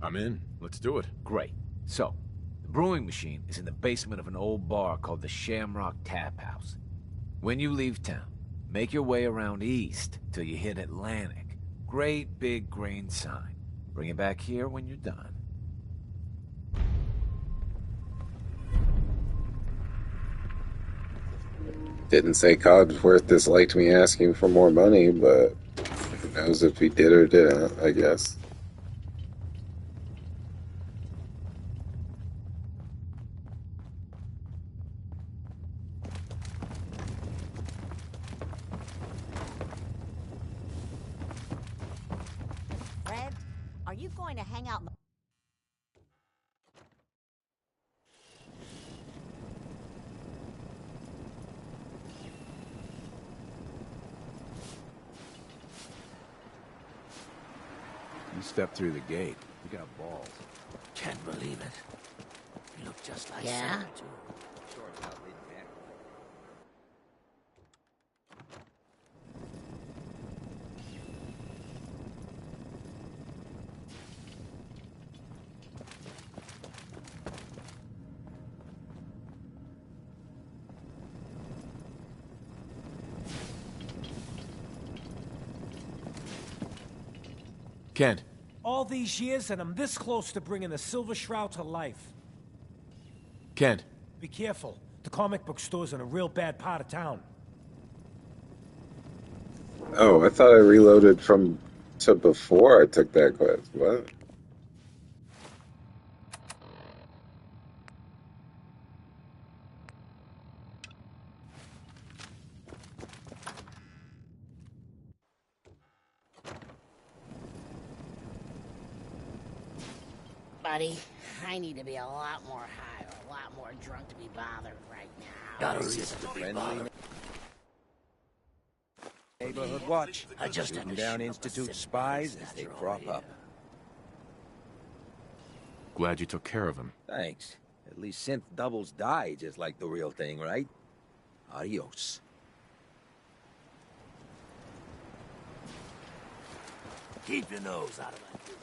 I'm in. Let's do it. Great. So, the brewing machine is in the basement of an old bar called the Shamrock Tap House. When you leave town, make your way around east till you hit Atlantic. Great big green sign. Bring it back here when you're done. Didn't say Codsworth liked me asking for more money, but who knows if he did or didn't, I guess. Fred, are you going to hang out in the... You stepped through the gate. You got balls. Can't believe it. You look just like Yeah? Sarah, too. Kent. All these years, and I'm this close to bringing the Silver Shroud to life. Kent. Be careful. The comic book store's in a real bad part of town. Oh, I thought I reloaded from to before I took that quest. What? Buddy, I need to be a lot more high or a lot more drunk to be bothered right now. Got a reason to be bothered. Neighborhood watch. I just had Shooting to down ship up Institute the spies Symbiotes as they after all, crop yeah. up. Glad you took care of him. Thanks. At least synth doubles die just like the real thing, right? Adios. Keep your nose out of my business.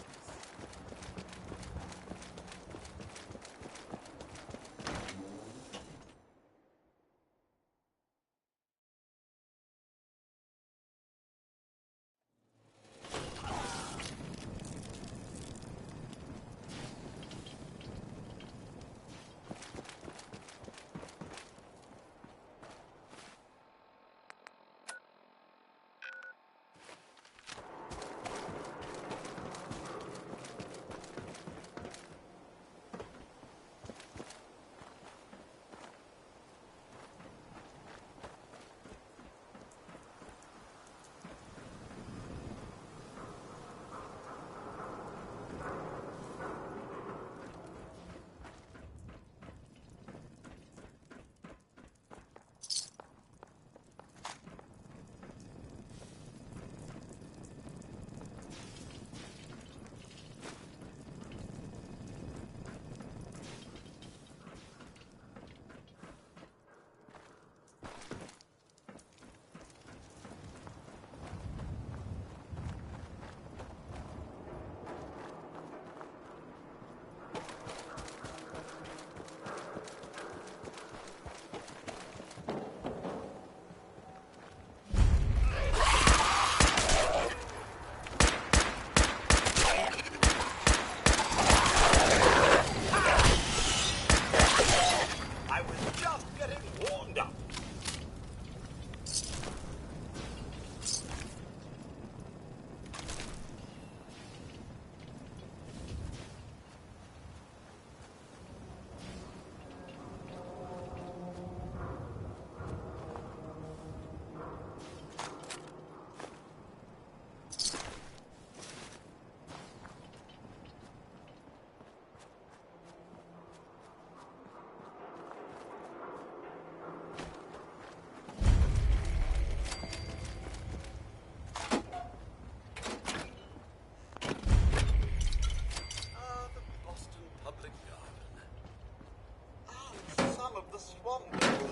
the swamp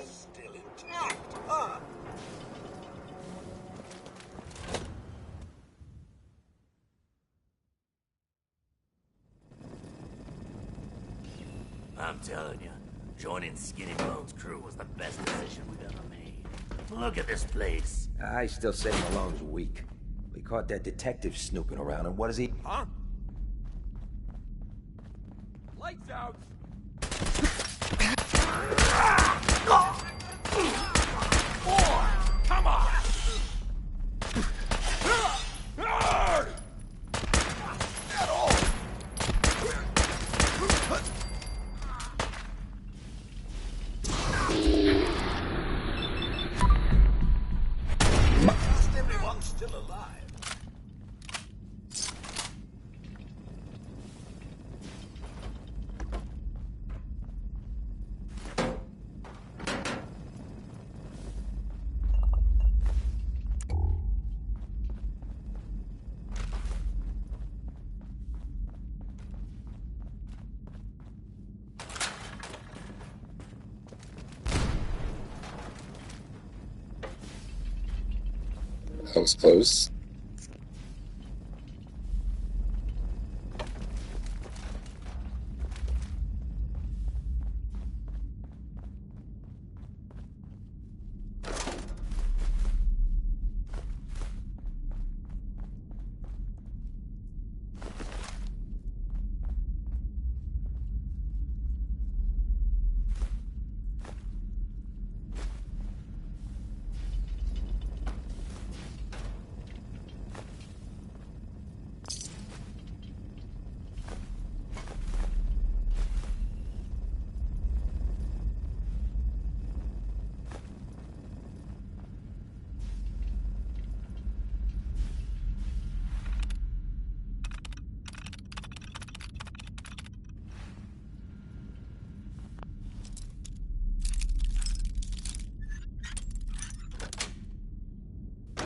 is still intact, huh? I'm telling you, joining Skinny Malone's crew was the best decision we've ever made. Look at this place. I still say Malone's weak. We caught that detective snooping around, and what is he? Huh? Lights out! Come on! Everyone's still alive. That was close.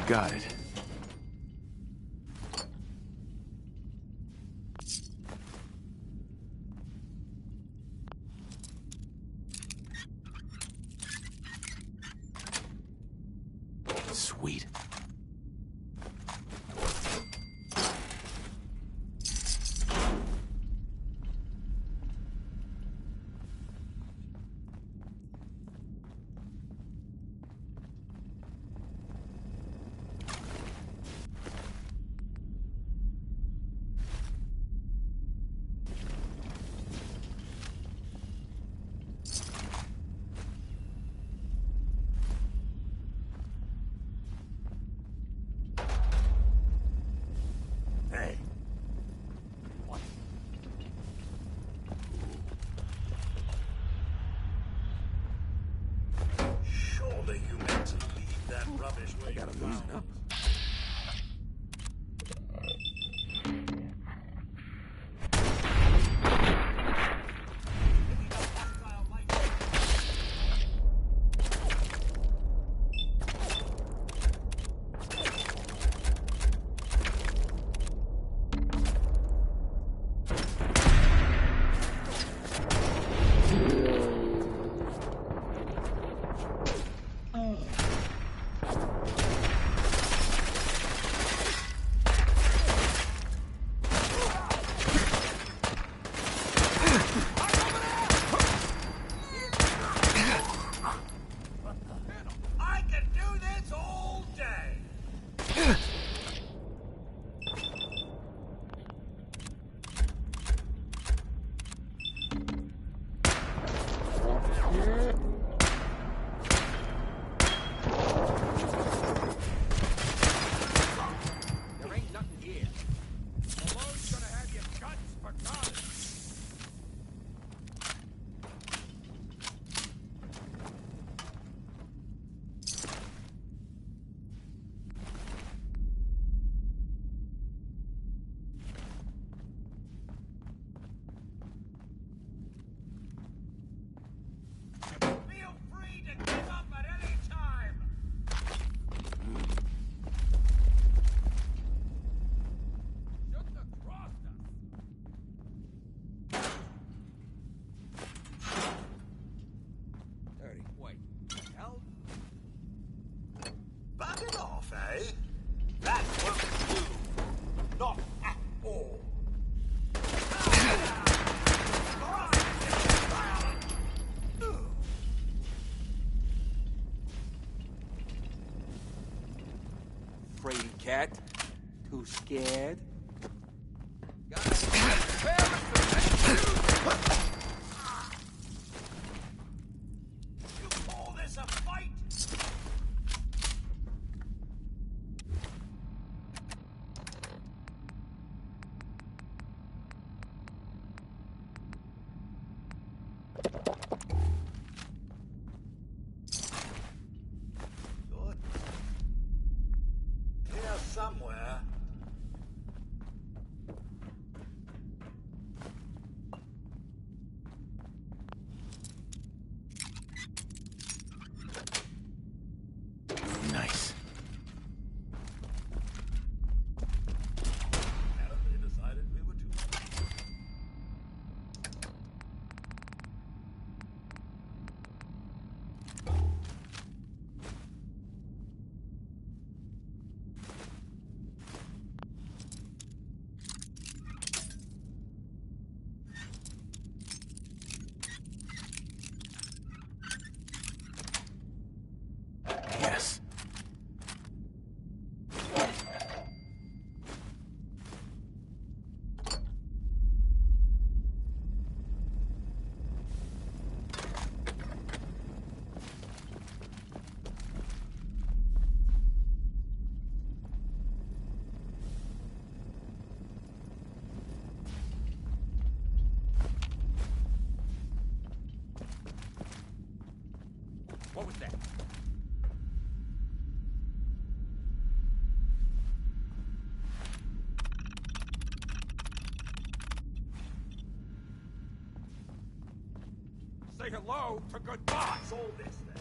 Got it. Sweet. Hey. Surely you meant to leave that rubbish where you found it. I can do this all day. There ain't nothing here. Malone's gonna have your guts for guns. Feel cat? Too scared? You call this a fight? Good. Here somewhere. Nice. Apparently decided we were too much. Yes. What was that? Say hello to goodbye. Solve this then.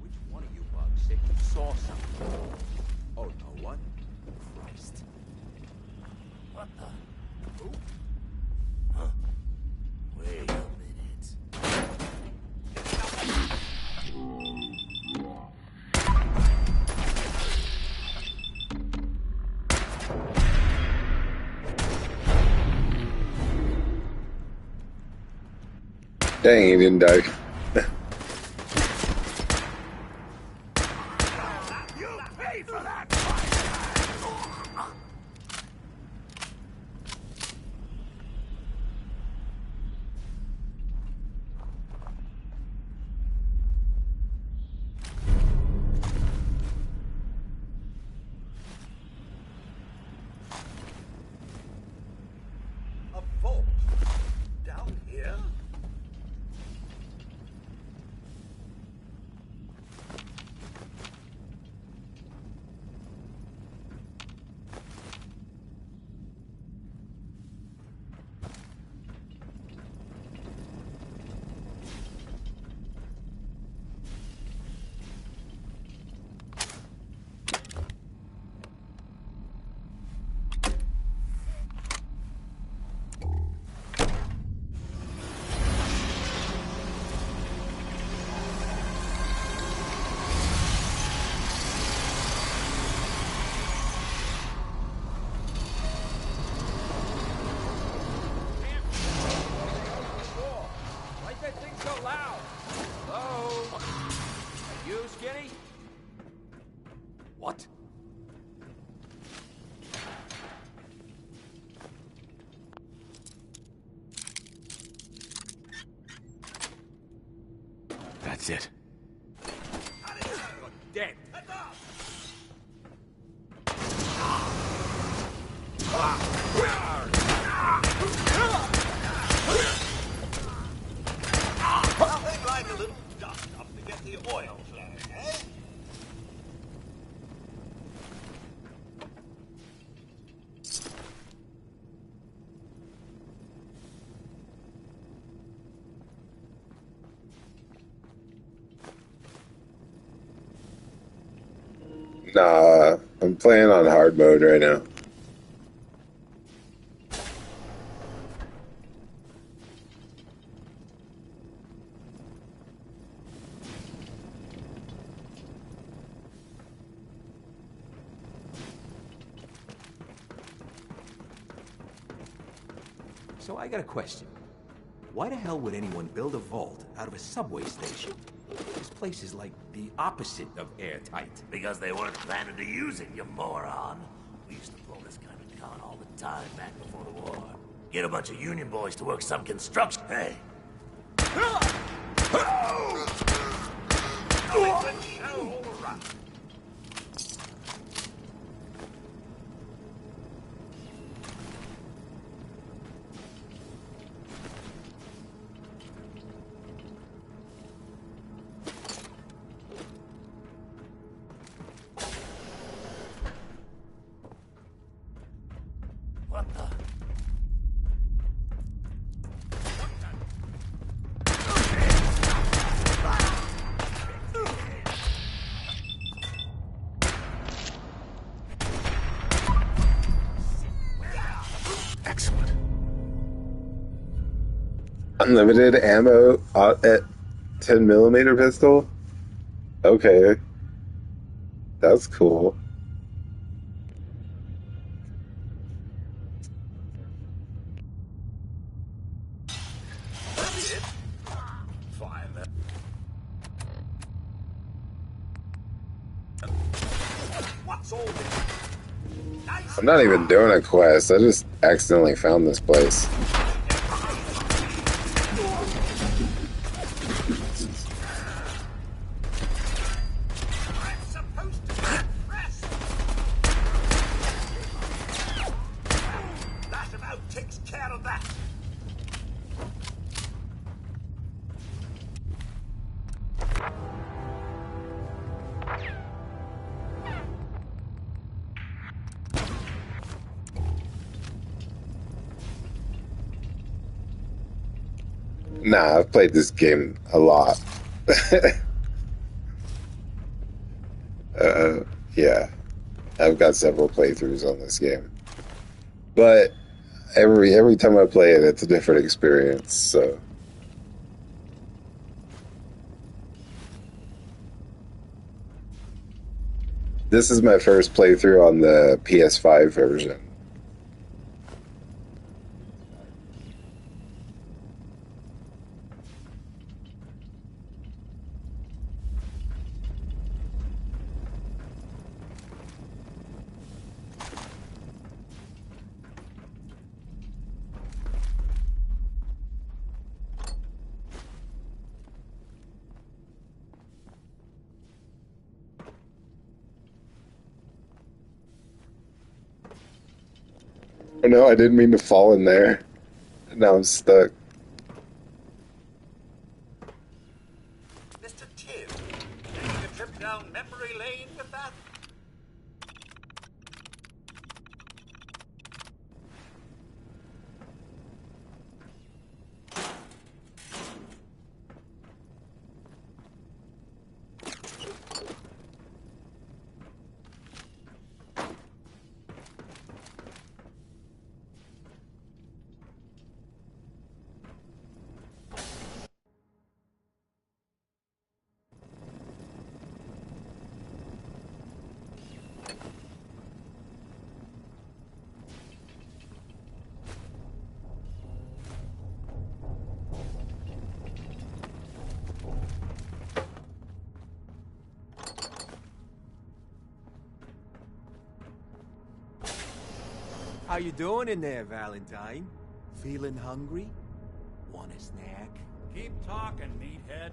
Which one of you bugs said you saw something? Oh, no one? Christ. What the? Who? Huh? Wait a minute. Dang, he didn't die. You pay for that! A vault? Down here? Why'd that thing so loud? Hello? Are you Skinny? What? That's it. You're dead. Nothing like a little dust up to get the oil flowing, eh? Nah, I'm playing on hard mode right now. So I got a question. Why the hell would anyone build a vault out of a subway station? This place is like the opposite of airtight. Because they weren't planning to use it, you moron. We used to pull this kind of con all the time back before the war. Get a bunch of union boys to work some construction. Hey! What the? Excellent. Unlimited ammo at 10mm pistol? Okay. That's cool. I'm not even doing a quest. I just accidentally found this place. That about takes care of that. Nah, I've played this game a lot. Yeah. I've got several playthroughs on this game. But every time I play it, it's a different experience, so... This is my first playthrough on the PS5 version. Oh no, I didn't mean to fall in there. Now I'm stuck. Mr. Tim, taking a trip down memory lane with that? How you doing in there, Valentine? Feeling hungry? Want a snack? Keep talking, meathead.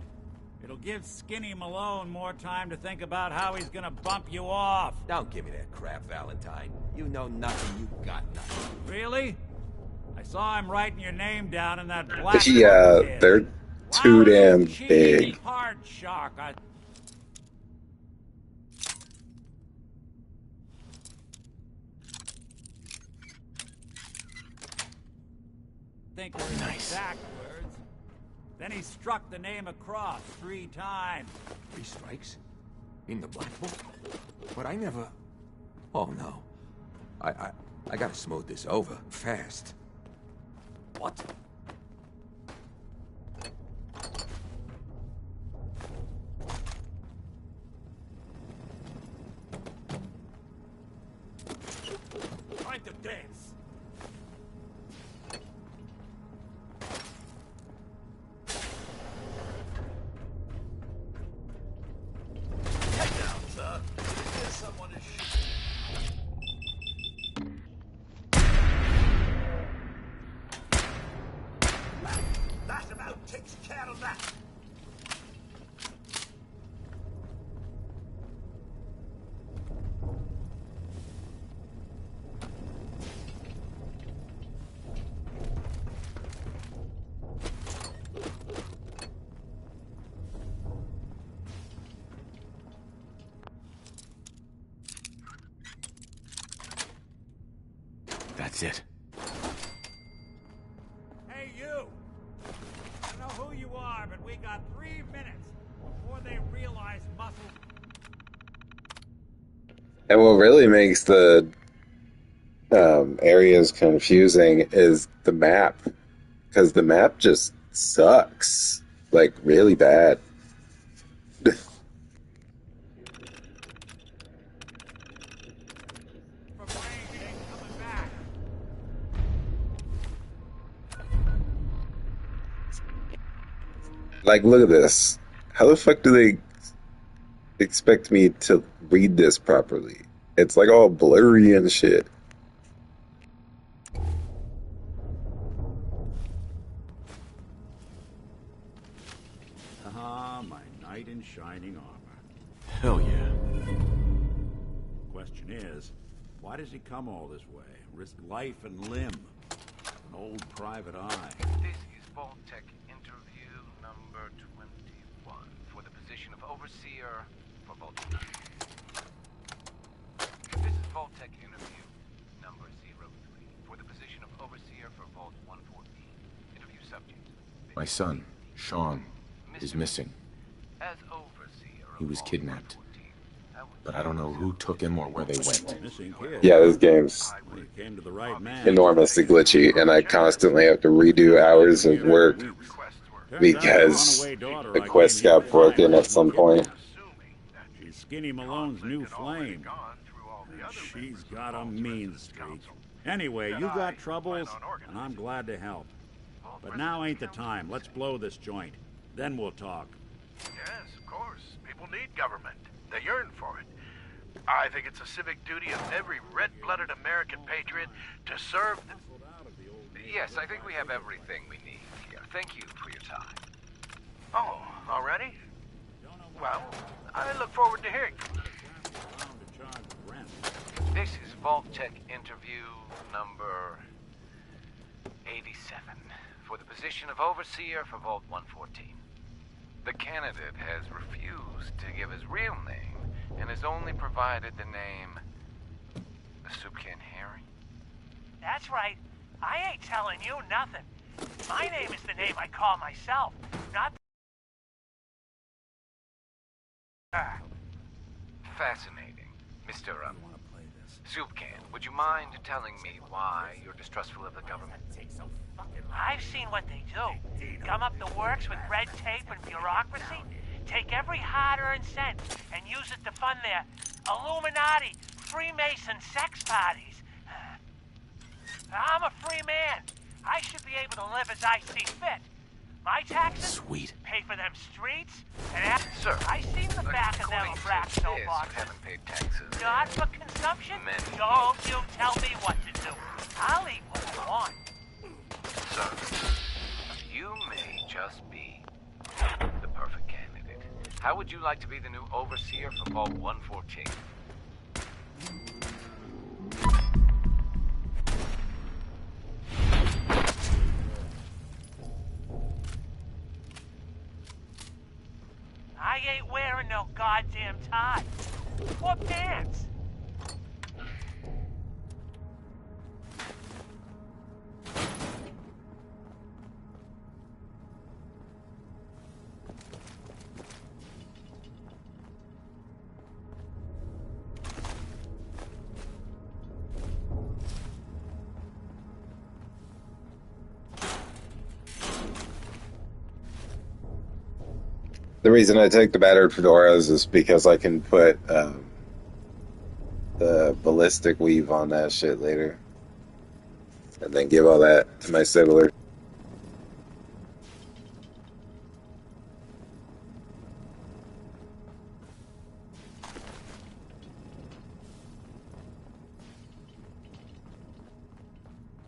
It'll give Skinny Malone more time to think about how he's gonna bump you off. Don't give me that crap, Valentine. You know nothing, you got nothing. Really? I saw him writing your name down in that black Yeah, book. they're too damn big. Hard shark. I think were his exact words. Then he struck the name across 3 times. 3 strikes? In the black book? But I never... Oh no. I gotta smooth this over fast. What? Time to dance. Get down, sir. There's someone to shoot. That about takes care of that. That's it. Hey, you! I don't know who you are, but we got 3 minutes before they realize muscle. And what really makes the areas confusing is the map, because the map just sucks, like really bad. Like, look at this. How the fuck do they expect me to read this properly? It's like all blurry and shit. Ah, my knight in shining armor. Hell yeah. Question is, why does he come all this way? Risk life and limb? An old private eye. This is Vault-Tec interview number 21 for the position of Overseer for Vault. This is Vault-Tec interview number 03 for the position of Overseer for Vault 114. Interview subject. My son, Sean, is missing. As Overseer He was kidnapped. But I don't know who took him or where they went. Missing kid. Yeah, this game's Well, you came to the right man. enormously glitchy, and I constantly have to redo hours of work because the quest got broken at some point. She's Skinny Malone's new flame. She's got a mean streak. Anyway, you got troubles, and I'm glad to help. But now ain't the time. Let's blow this joint. Then we'll talk. Yes, of course. People need government. They yearn for it. I think it's a civic duty of every red-blooded American patriot to serve the... Yes, I think we have everything we need here. Thank you for your time. Oh, already? Well, I look forward to hearing from you. This is Vault-Tec interview number 87 for the position of Overseer for Vault 114. The candidate has refused to give his real name and has only provided the name Soup Can Harry. That's right. I ain't telling you nothing. My name is the name I call myself, not Fascinating. Mr. Soup Can, would you mind telling me why you're distrustful of the government? I've seen what they do. Gum up the works with red tape and bureaucracy. Take every hard-earned cent and use it to fund their Illuminati, Freemason sex parties. I'm a free man. I should be able to live as I see fit. My taxes pay for them streets, and Sir, I seen the back of them rap soapboxes. Haven't paid taxes. Not for consumption. Don't you tell me what to do. I'll eat what I want. Sir, you may just be the perfect candidate. How would you like to be the new Overseer for Vault 114? I ain't wearing no goddamn tie. Or pants. The reason I take the battered fedoras is because I can put the ballistic weave on that shit later, and then give all that to my sibler.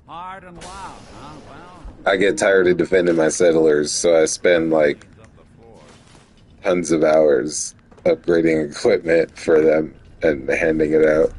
Hard and loud, huh? Well, I get tired of defending my settlers, so I spend like tons of hours upgrading equipment for them and handing it out.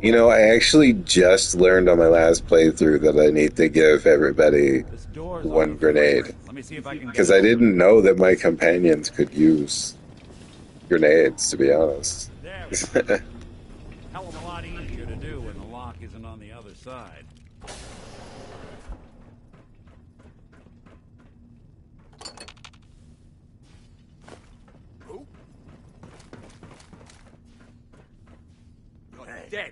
You know, I actually just learned on my last playthrough that I need to give everybody one grenade. Because I didn't know that my companions could use grenades, to be honest. hell of a lot easier to do when the lock isn't on the other side. You're dead.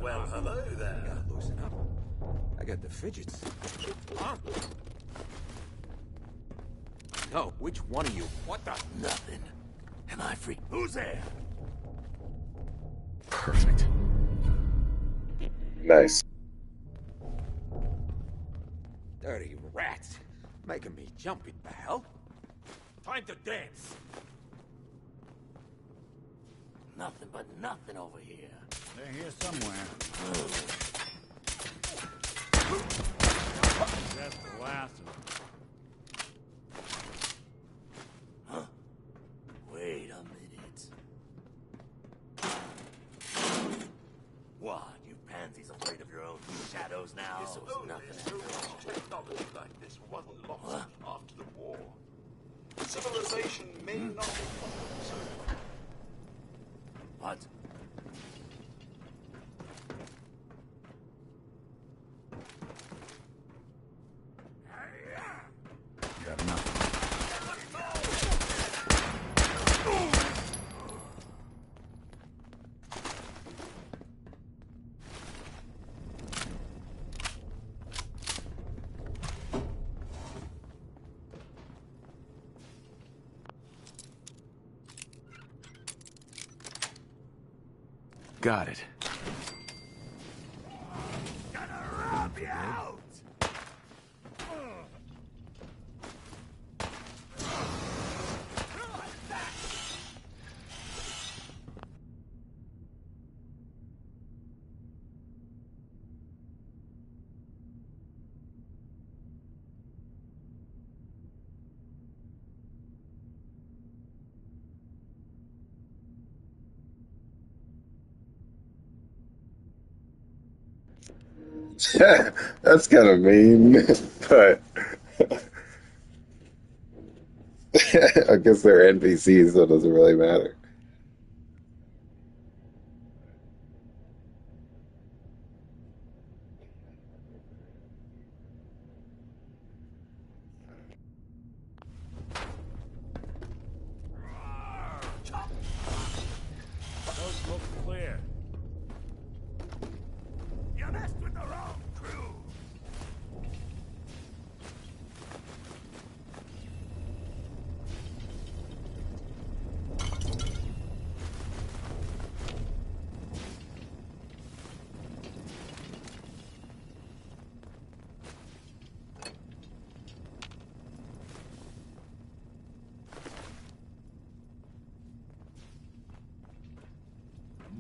Well, hello there. Gotta loosen up. I got the fidgets. Huh? No, which one of you? What the? Nothing. Am I free? Who's there? Perfect. Nice. Dirty rats. Making me jumpy, the hell? Time to dance. Nothing but nothing over here. They're here somewhere. That's the last of them. Huh? Wait a minute. What? You pansies afraid of your own shadows now? This was nothing. Technology like this wasn't lost after the war. Civilization may not have followed so far. What? Got enough. Got it. Rub you out! That's kind of mean, but I guess they're NPCs, so it doesn't really matter. Those look clear. You messed with the wrong crew!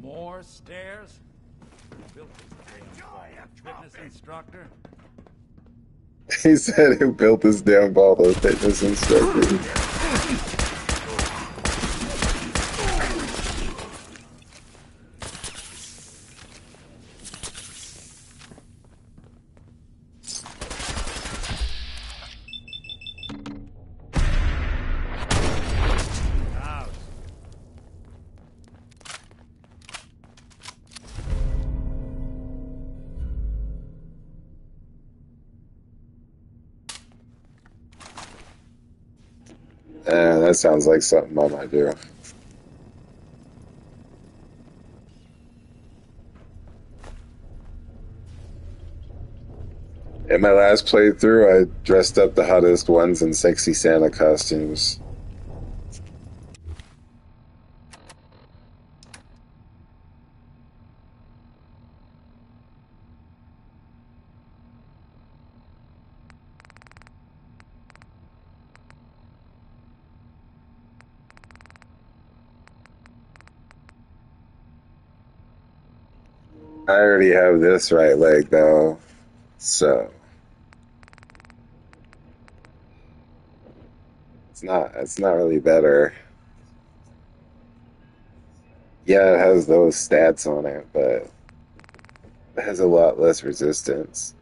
More stairs? Built this damn fitness instructor? He said who built this damn ball of fitness instructor. That sounds like something I might do. In my last playthrough, I dressed up the hottest ones in sexy Santa costumes. I already have this right leg though, so it's not really better. Yeah, it has those stats on it, but it has a lot less resistance.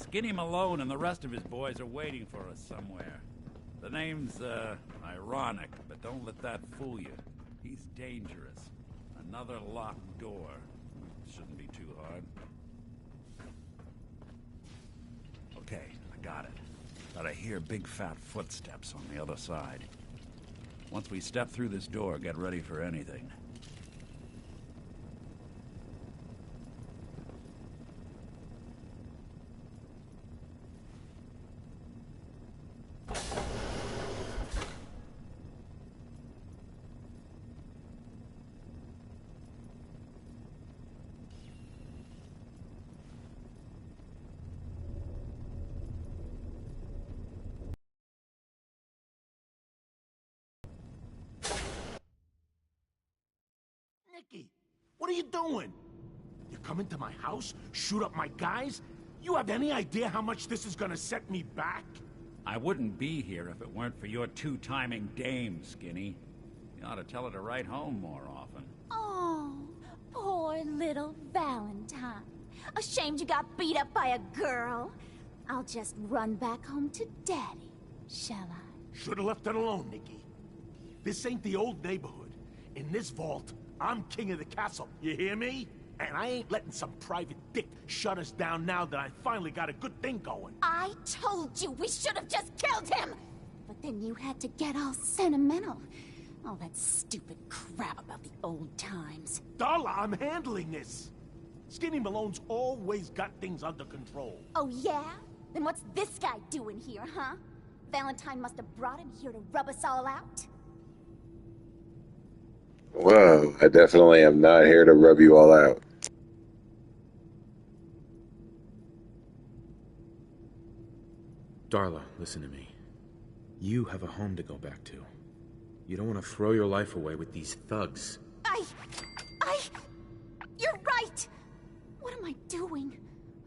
Skinny Malone and the rest of his boys are waiting for us somewhere. The name's, ironic, but don't let that fool you. He's dangerous. Another locked door. Shouldn't be too hard. Okay, I got it. But I hear big fat footsteps on the other side. Once we step through this door, get ready for anything. Nicky, what are you doing? You come into my house, shoot up my guys? You have any idea how much this is gonna set me back? I wouldn't be here if it weren't for your two-timing dame, Skinny. You ought to tell her to write home more often. Oh, poor little Valentine. Ashamed you got beat up by a girl. I'll just run back home to Daddy, shall I? Should've left it alone, Nicky. This ain't the old neighborhood. In this vault, I'm king of the castle, you hear me? And I ain't letting some private dick shut us down now that I finally got a good thing going. I told you we should have just killed him! But then you had to get all sentimental. All that stupid crap about the old times. Darla, I'm handling this. Skinny Malone's always got things under control. Oh yeah? Then what's this guy doing here, huh? Valentine must have brought him here to rub us all out? Whoa, I definitely am not here to rub you all out. Darla, listen to me. You have a home to go back to. You don't want to throw your life away with these thugs. You're right! What am I doing?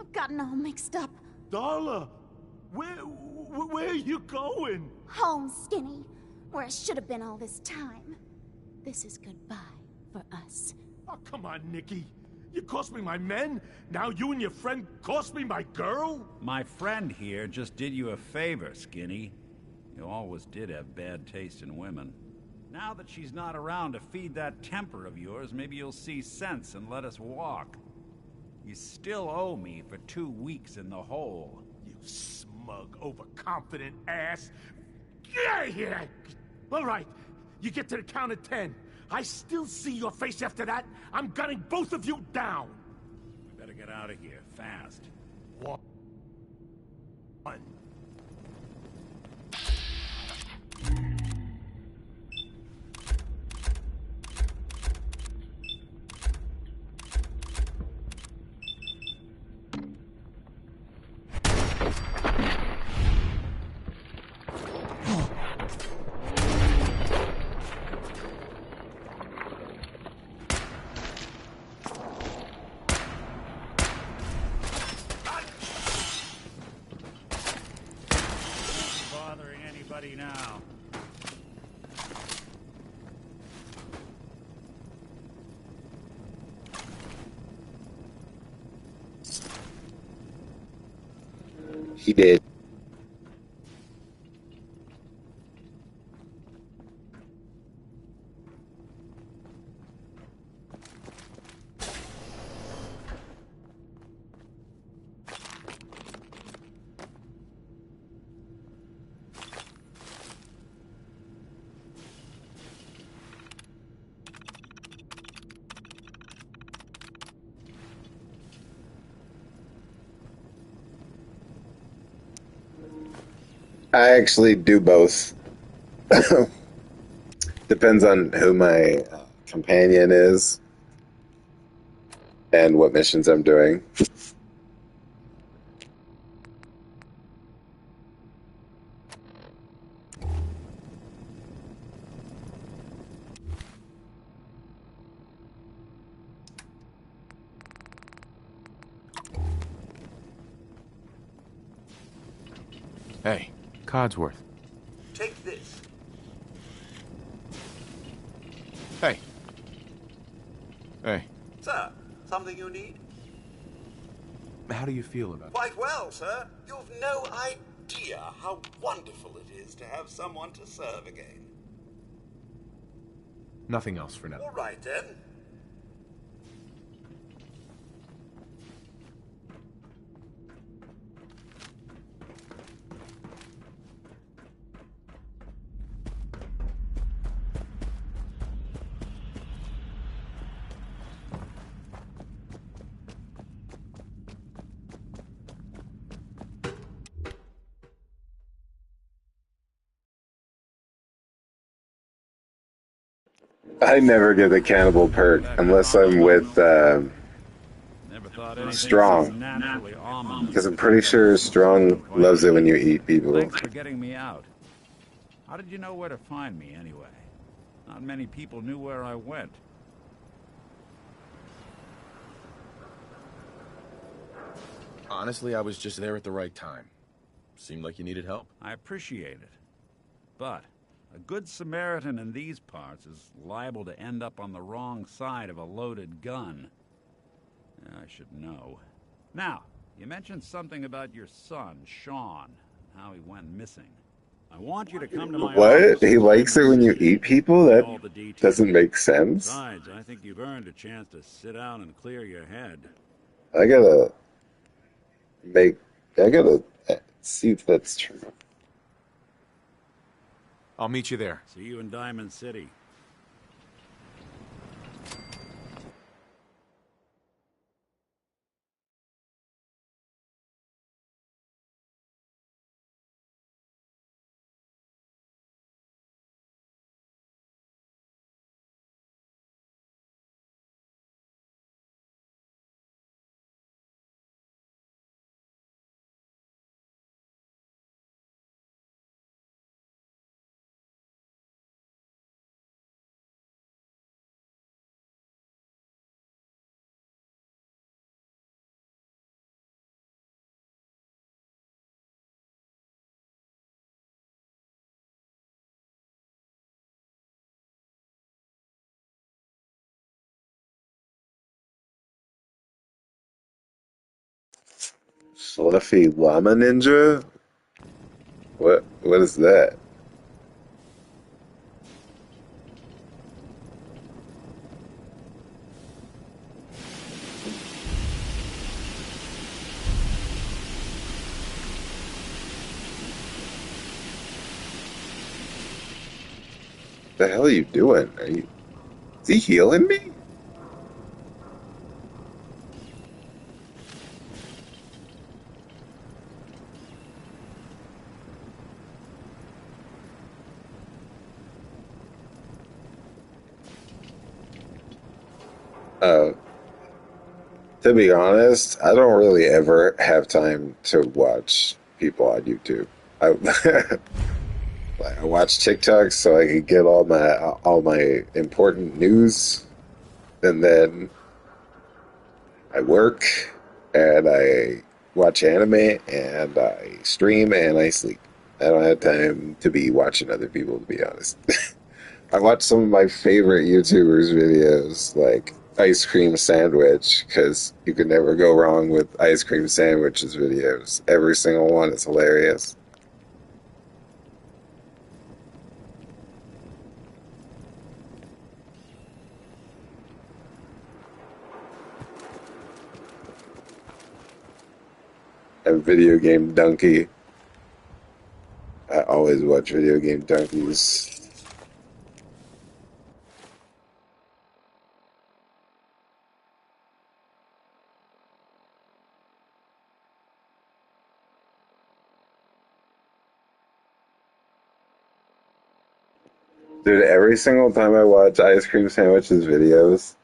I've gotten all mixed up. Darla, where are you going? Home, Skinny. Where I should have been all this time. This is goodbye for us. Oh, come on, Nicky. You cost me my men, now you and your friend cost me my girl? My friend here just did you a favor, Skinny. You always did have bad taste in women. Now that she's not around to feed that temper of yours, maybe you'll see sense and let us walk. You still owe me for 2 weeks in the hole. You smug, overconfident ass. Get out of here! All right, you get to the count of 10. I still see your face after that. I'm gunning both of you down. We better get out of here, fast. 1. He did. I actually do both. Depends on who my companion is and what missions I'm doing. Hey, Codsworth. Take this. Hey. Hey. Sir, something you need? How do you feel about it? Quite well, sir. You've no idea how wonderful it is to have someone to serve again. Nothing else for now. All right, then. I never get the cannibal perk unless I'm with Strong, because I'm pretty sure Strong loves it when you eat people. Thanks for getting me out. How did you know where to find me, anyway? Not many people knew where I went. Honestly, I was just there at the right time. Seemed like you needed help. I appreciate it. But a good Samaritan in these parts is liable to end up on the wrong side of a loaded gun. I should know. Now, you mentioned something about your son, Sean, and how he went missing. I want you to come to my office. What? He likes it when you eat people? That doesn't make sense. Besides, I think you've earned a chance to sit down and clear your head. I gotta see if that's true. I'll meet you there. See you in Diamond City. Fluffy llama ninja? What is that? The hell are you doing? Is he healing me? To be honest, I don't really ever have time to watch people on YouTube. I watch TikToks so I can get all my important news, and then I work and I watch anime and I stream and I sleep. I don't have time to be watching other people, to be honest. I watch some of my favorite YouTubers' videos, like ice cream sandwich, because you could never go wrong with ice cream sandwiches videos. Every single one is hilarious. A video game donkey. I always watch video game donkeys. Dude, every single time I watch ice cream sandwiches videos,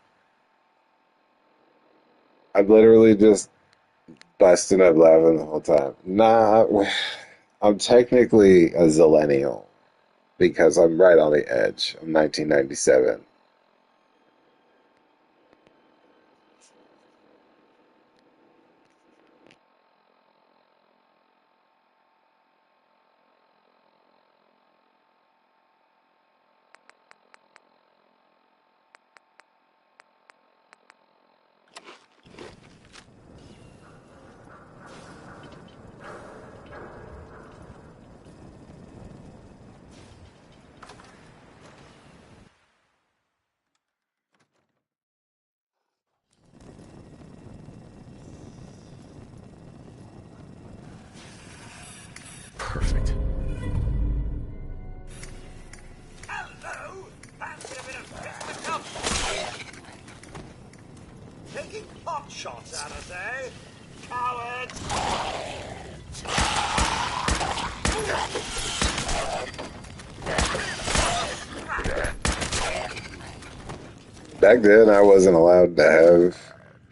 I'm literally just busting up laughing the whole time. Nah, I'm technically a zillennial because I'm right on the edge. I'm 1997. Perfect. Hello! Fancy a bit of fisticuffs? Taking pot shots at us, eh? Cowards! Back then, I wasn't allowed to have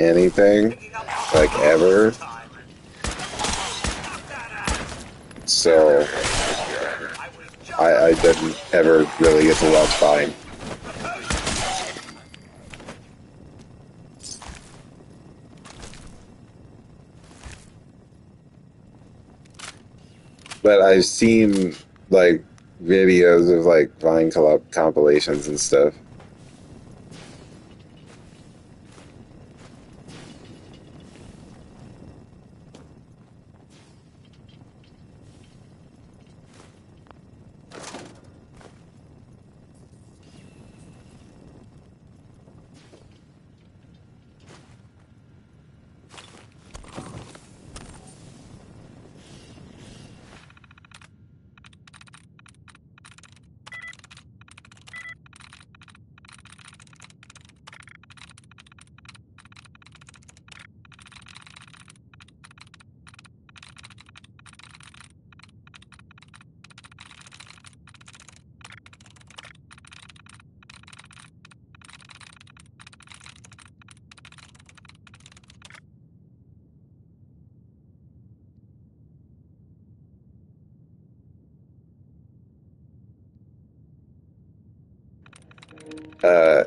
anything, like, ever. So, I didn't ever really get to watch Vine. But I've seen, like, videos of, like, Vine compilations and stuff.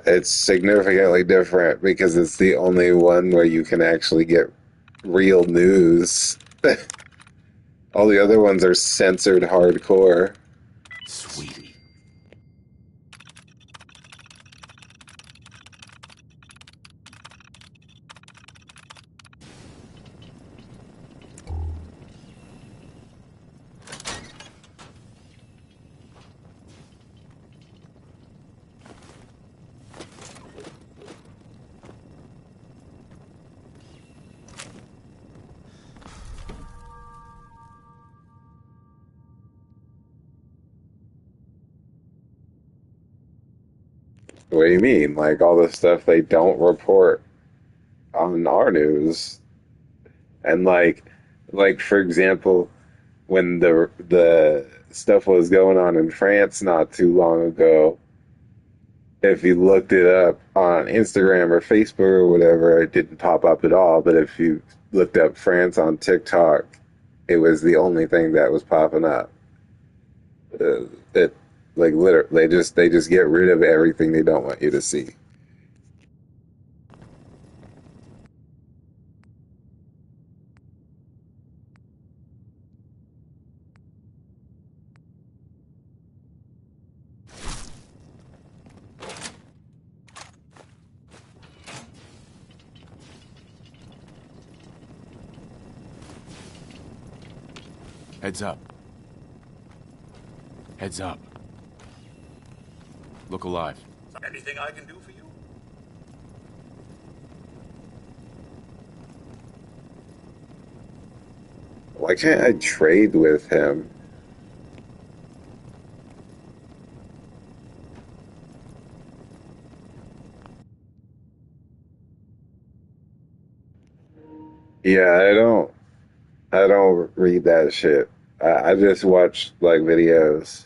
It's significantly different because it's the only one where you can actually get real news. All the other ones are censored hardcore. Sweet. What do you mean? Like all the stuff they don't report on our news, and like for example, when the stuff was going on in France not too long ago, if you looked it up on Instagram or Facebook or whatever, it didn't pop up at all. But if you looked up France on TikTok, it was the only thing that was popping up. It like literally, they just get rid of everything they don't want you to see. Heads up. Heads up. Look alive. Anything I can do for you? Why can't I trade with him? Yeah, I don't read that shit. I just watch like videos.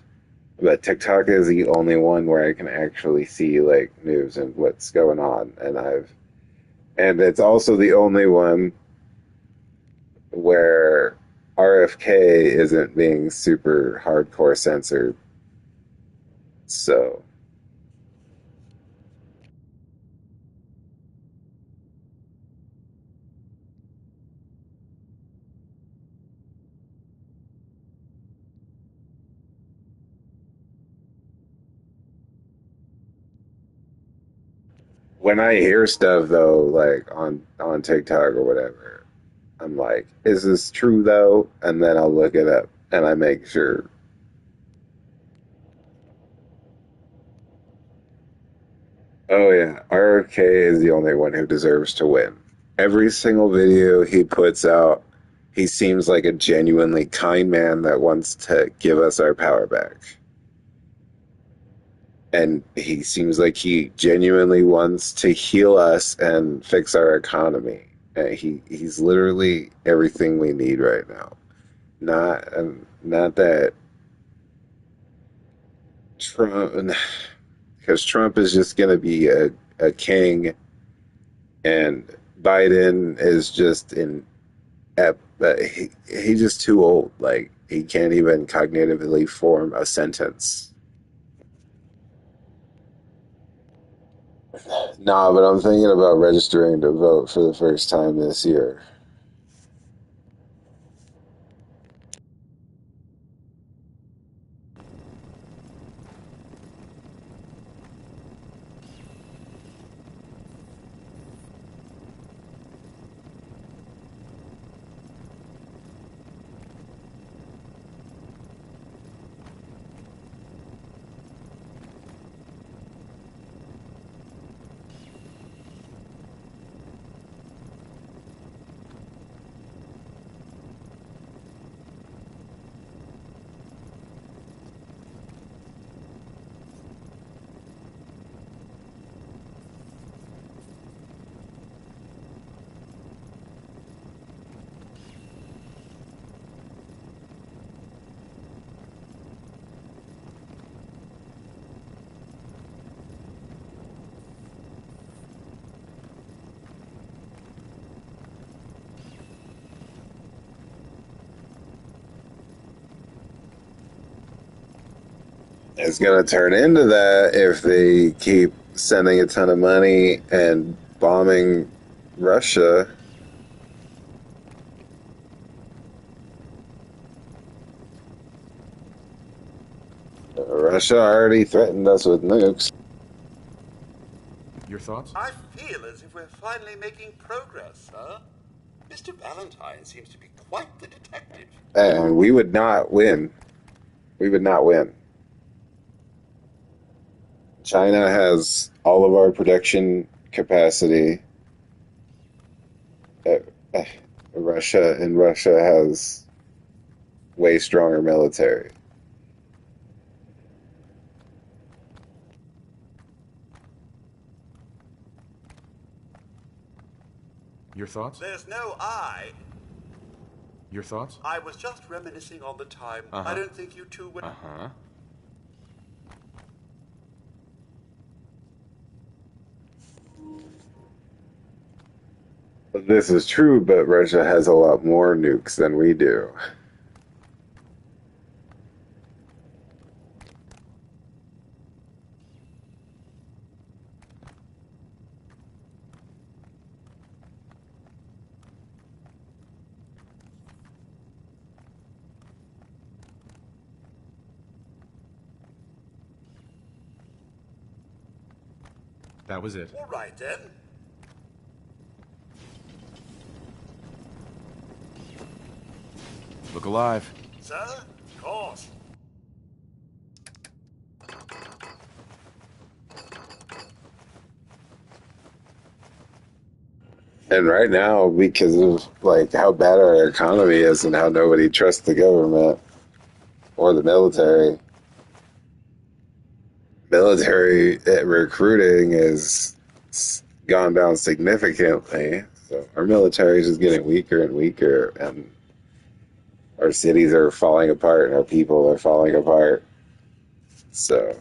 But TikTok is the only one where I can actually see like news and what's going on. And it's also the only one where RFK isn't being super hardcore censored. So when I hear stuff though, like on TikTok or whatever, I'm like, is this true though? And then I'll look it up and I make sure. Oh yeah, RFK is the only one who deserves to win. Every single video he puts out, he seems like a genuinely kind man that wants to give us our power back. And he seems like he genuinely wants to heal us and fix our economy. He's literally everything we need right now. Not that Trump, because Trump is just going to be a king, and Biden is just he's just too old. Like he can't even cognitively form a sentence. Nah, but I'm thinking about registering to vote for the first time this year. It's going to turn into that if they keep sending a ton of money and bombing Russia. Russia already threatened us with nukes. Your thoughts? I feel as if we're finally making progress, sir. Mr. Valentine seems to be quite the detective. And we would not win. We would not win. China has all of our production capacity. Uh, uh, Russia has way stronger military. Your thoughts? There's no I. Your thoughts? I was just reminiscing on the time. I don't think you two would. This is true, but Russia has a lot more nukes than we do. That was it. All right, then. Look alive. Sir? Of course. And right now, because of like how bad our economy is and how nobody trusts the government or the military recruiting is gone down significantly. So our military is just getting weaker and weaker, and our cities are falling apart, and our people are falling apart. So.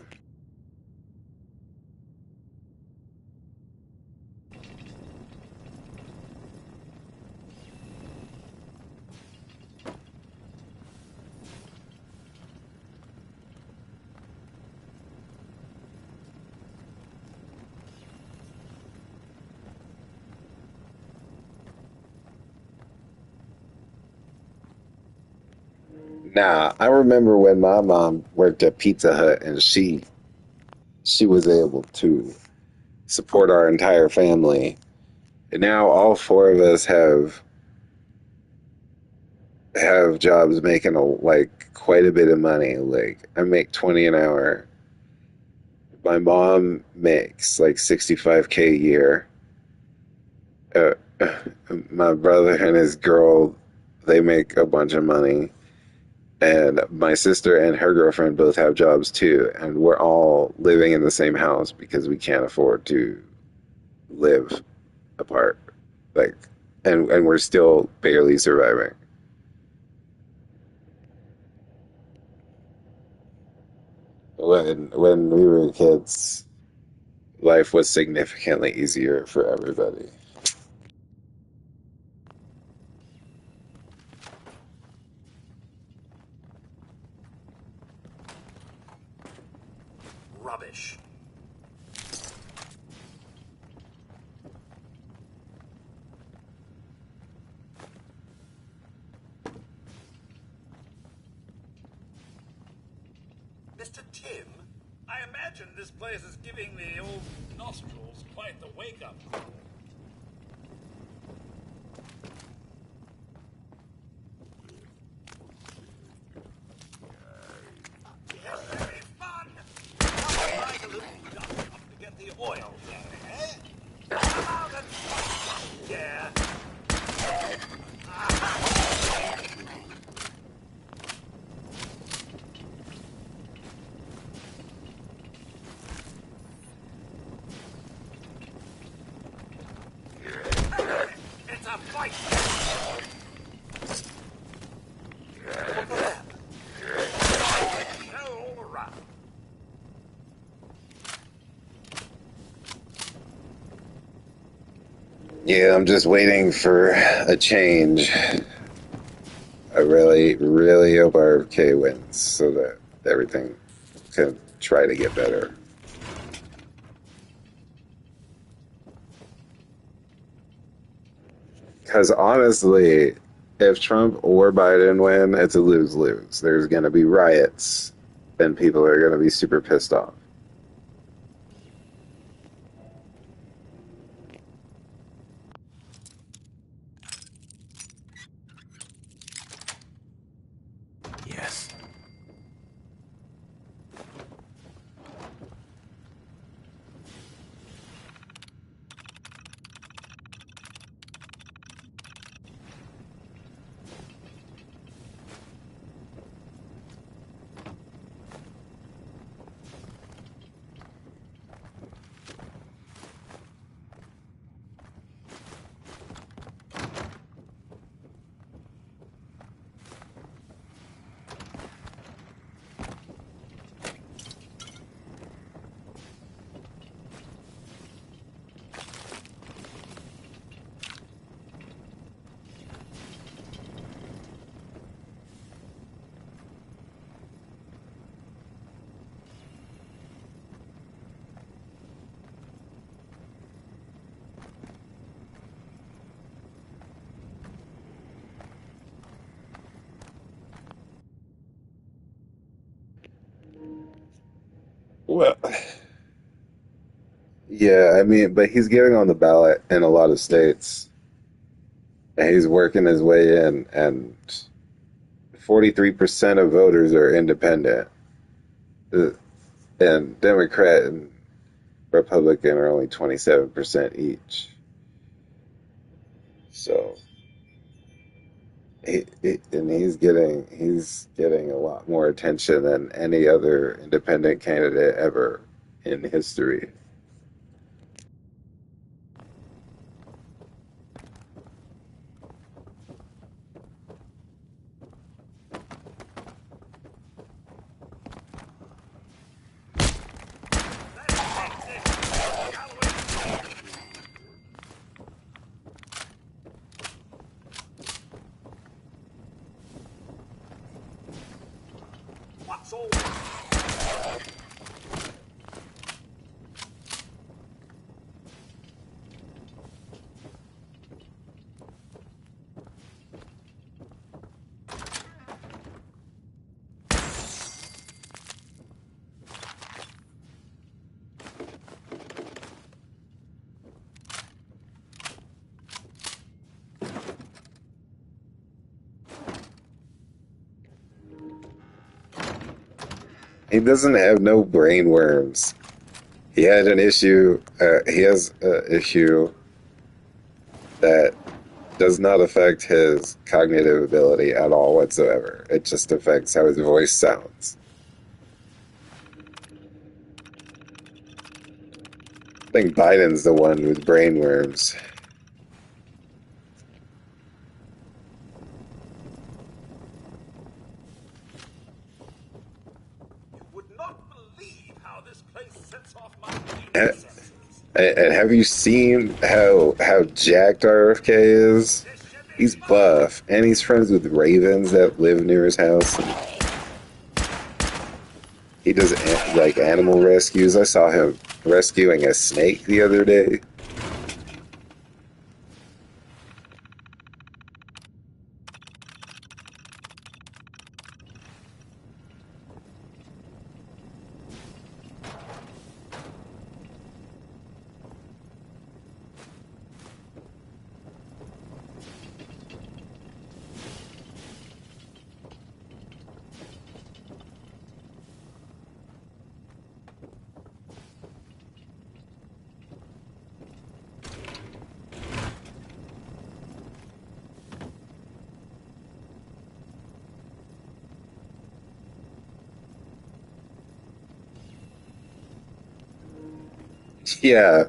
Nah, I remember when my mom worked at Pizza Hut and she was able to support our entire family. And now all four of us have jobs making like quite a bit of money. Like I make 20 an hour. My mom makes like 65K a year. Uh, my brother and his girl, they make a bunch of money. And my sister and her girlfriend both have jobs too, and we're all living in the same house because we can't afford to live apart. Like, and we're still barely surviving. When we were kids, life was significantly easier for everybody. Rubbish. Mr. Tim, I imagine this place is giving the old nostrils quite the wake-up. Yes, very fun. I'll like a little duck to get the oil there, eh? Come out and yeah. It's a fight. Look for them. Show all around. Yeah, I'm just waiting for a change. I really, really hope RFK wins so that everything can try to get better. Because honestly, if Trump or Biden win, it's a lose-lose. There's going to be riots, and people are going to be super pissed off. Yes. Well, yeah, I mean, but he's getting on the ballot in a lot of states. And he's working his way in, and 43% of voters are independent. And Democrat and Republican are only 27% each. So, he's getting a lot more attention than any other independent candidate ever in history. What's all He doesn't have no brain worms. He had an issue. He has an issue that does not affect his cognitive ability at all whatsoever. It just affects how his voice sounds. I think Biden's the one with brain worms. And have you seen how jacked RFK is? He's buff, and he's friends with ravens that live near his house. He does like animal rescues. I saw him rescuing a snake the other day. Yeah,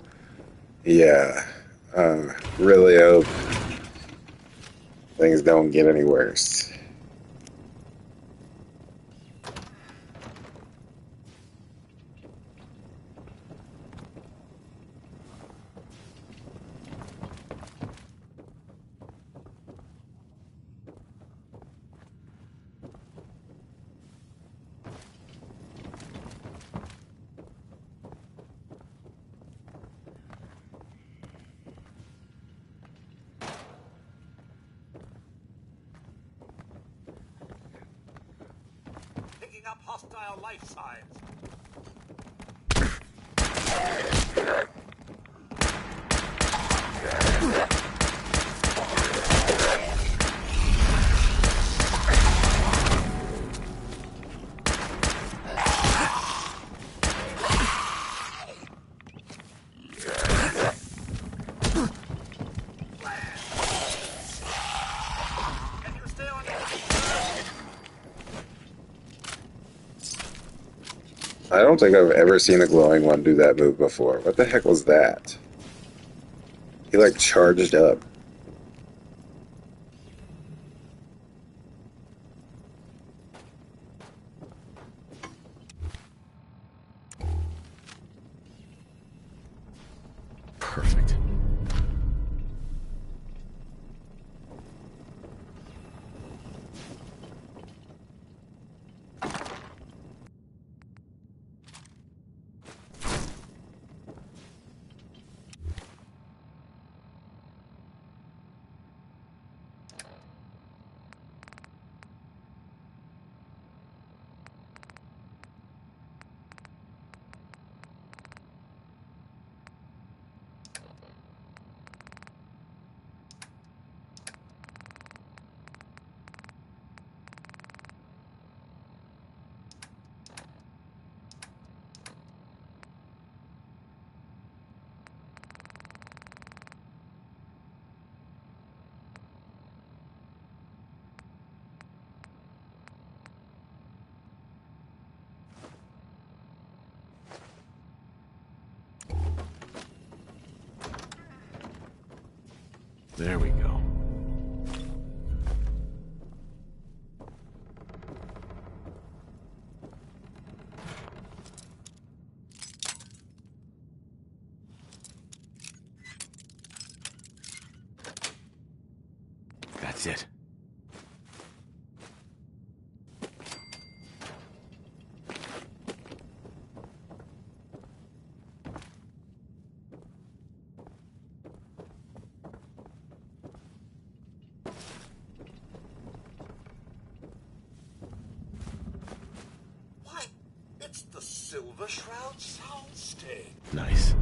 yeah. Really hope things don't get any worse. picking up hostile life signs? I don't think I've ever seen a glowing one do that move before. What the heck was that? He like charged up. Perfect. There we go. That's it. Why, it's the Silver Shroud soundstage. Nice.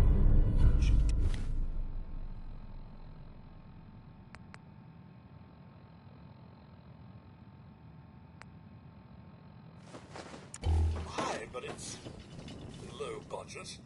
Why, but it's low budget.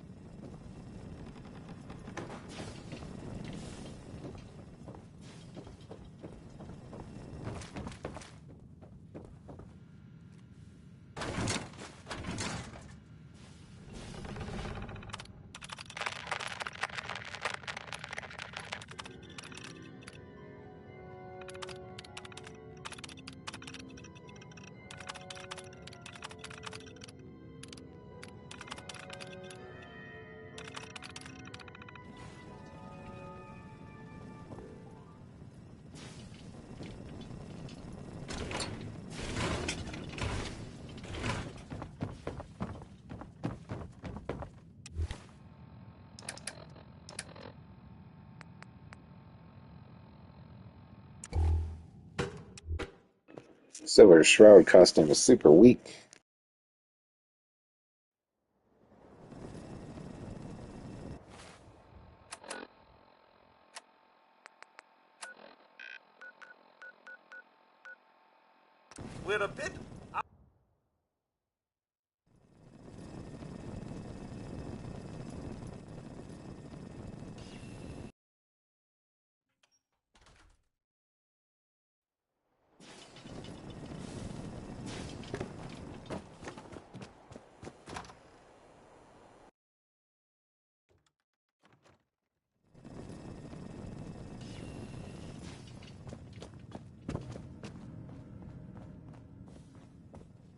Silver Shroud costume is super weak. We're a bit...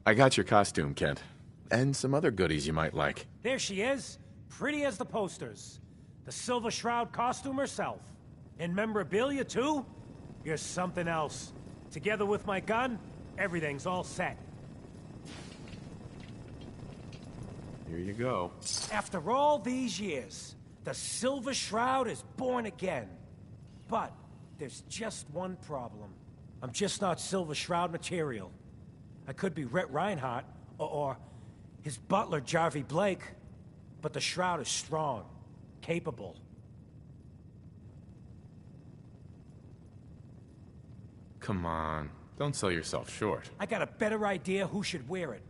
I got your costume, Kent. And some other goodies you might like. There she is, pretty as the posters. The Silver Shroud costume herself. And memorabilia, too? You're something else. Together with my gun, everything's all set. Here you go. After all these years, the Silver Shroud is born again. But there's just one problem. I'm just not Silver Shroud material. I could be Rhett Reinhardt, or his butler, Jarvie Blake. But the Shroud is strong, capable. Come on. Don't sell yourself short. I got a better idea who should wear it.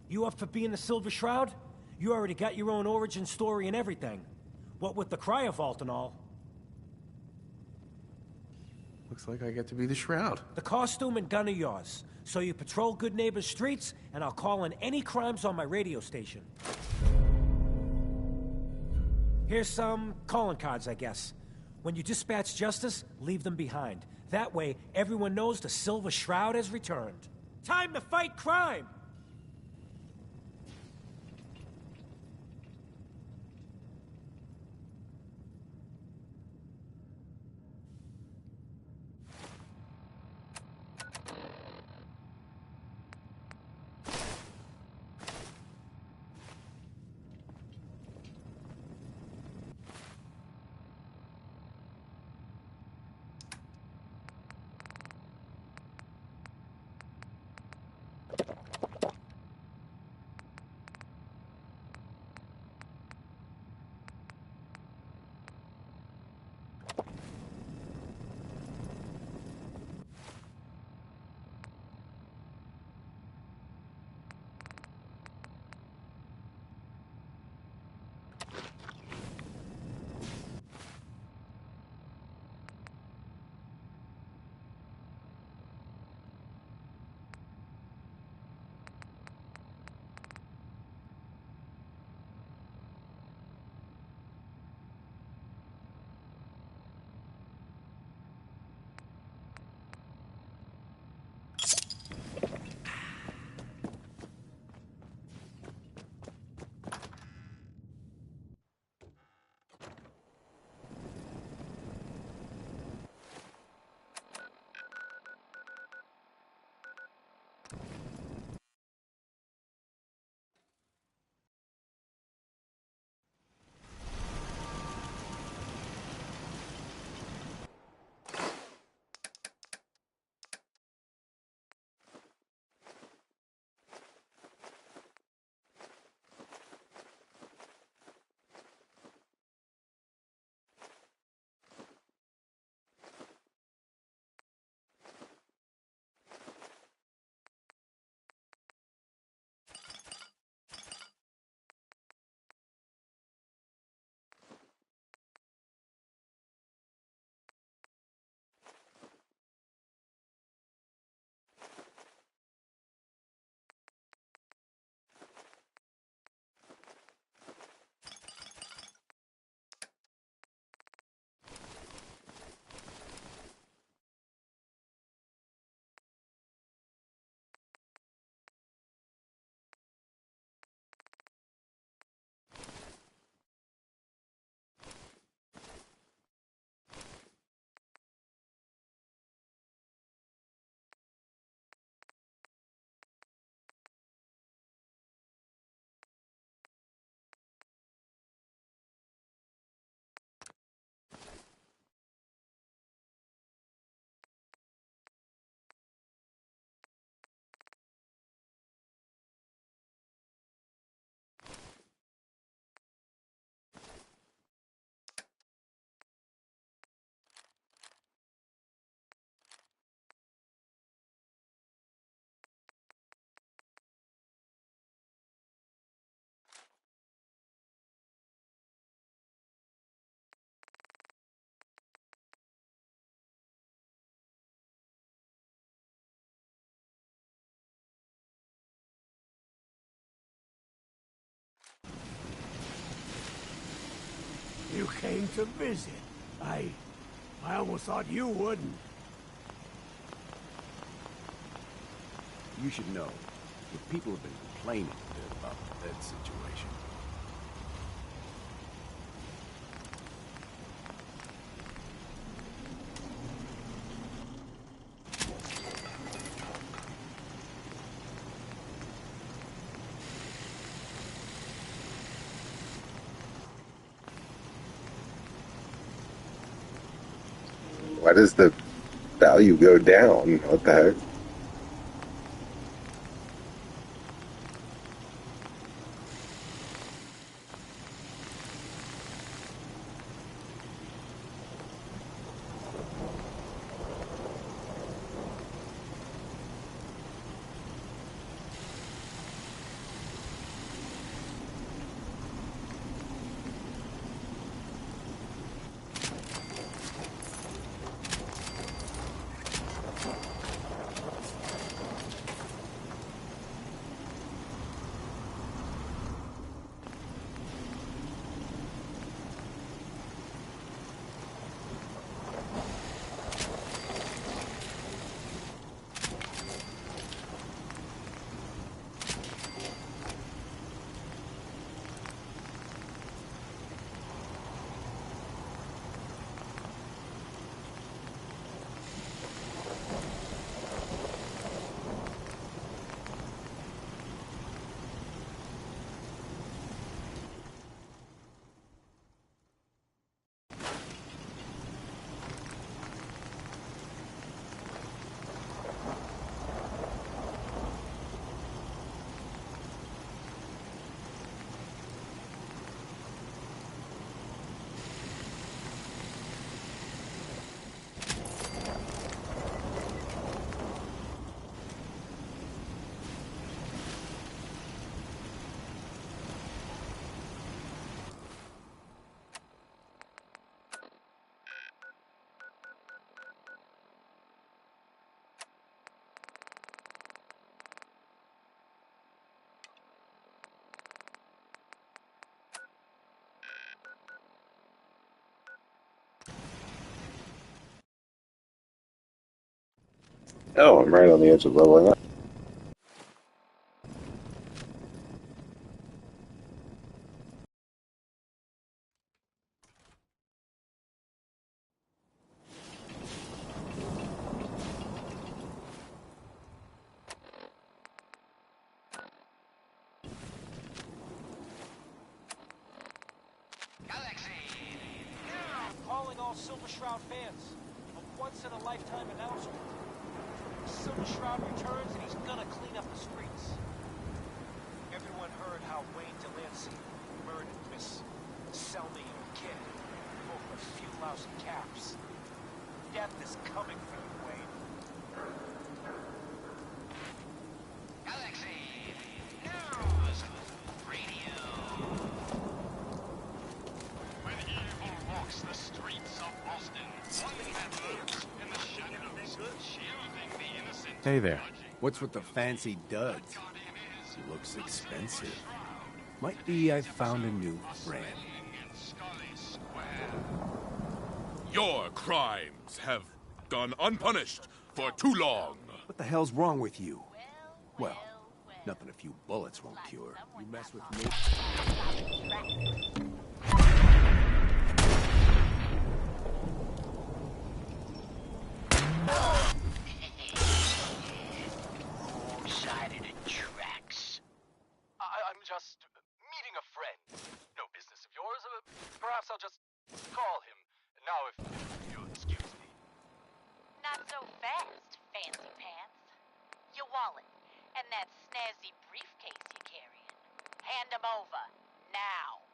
You up for being the Silver Shroud? You already got your own origin story and everything. What with the cryo vault and all. Looks like I get to be the Shroud. The costume and gun are yours. So you patrol Good Neighbor's streets, and I'll call in any crimes on my radio station. Here's some calling cards, I guess. When you dispatch justice, leave them behind. That way, everyone knows the Silver Shroud has returned. Time to fight crime! you came to visit. I almost thought you wouldn't. You should know, the people have been complaining a bit about the bed situation. Why does the value go down? What the heck? Oh, I'm right on the edge of leveling up. Calling all Silver Shroud fans. A once-in-a-lifetime announcement. Silver Shroud returns and he's gonna clean up the streets. Everyone heard how Wayne Delancey murdered Miss Selmy and her kid over a few lousy caps. Death is coming for you, Wayne. Galaxy News Radio. When evil walks the streets of Boston, one man lurks in the shadows, shielding the innocent. Hey there. What's with the fancy duds? Looks expensive. Might be I found a new friend. Your crimes have gone unpunished for too long. What the hell's wrong with you? Well, nothing a few bullets won't cure. You mess with me. Sided it tracks. I'm just meeting a friend. No business of yours. Perhaps I'll just call him. Now, if you'll excuse me. Not so fast, fancy pants. Your wallet and that snazzy briefcase you're carrying. Hand them over, now.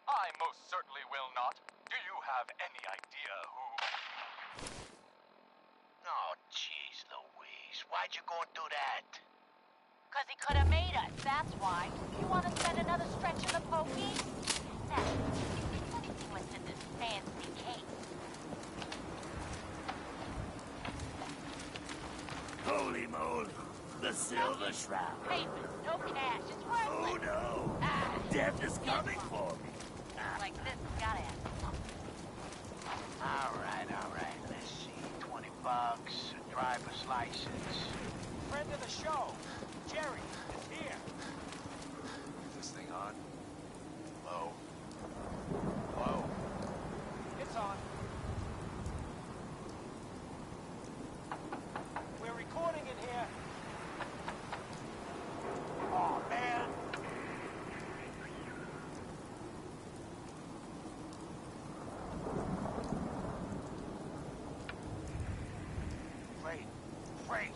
I most certainly will not. Do you have any idea who... Oh, jeez Louise. Why'd you go and do that? Because he could have made us, that's why. You want to spend another stretch in the pokey? Now, what's in this fancy case? Holy moly! The Silver Shroud! Papers, no cash, it's worthless. Oh no! Death is coming for me! Like this, gotta have All right. Let's see. $20, a driver's license. Friend of the show, Jerry, is here. Is this thing on? Low. Low. It's on. We're recording in here. Oh, man. Freeze.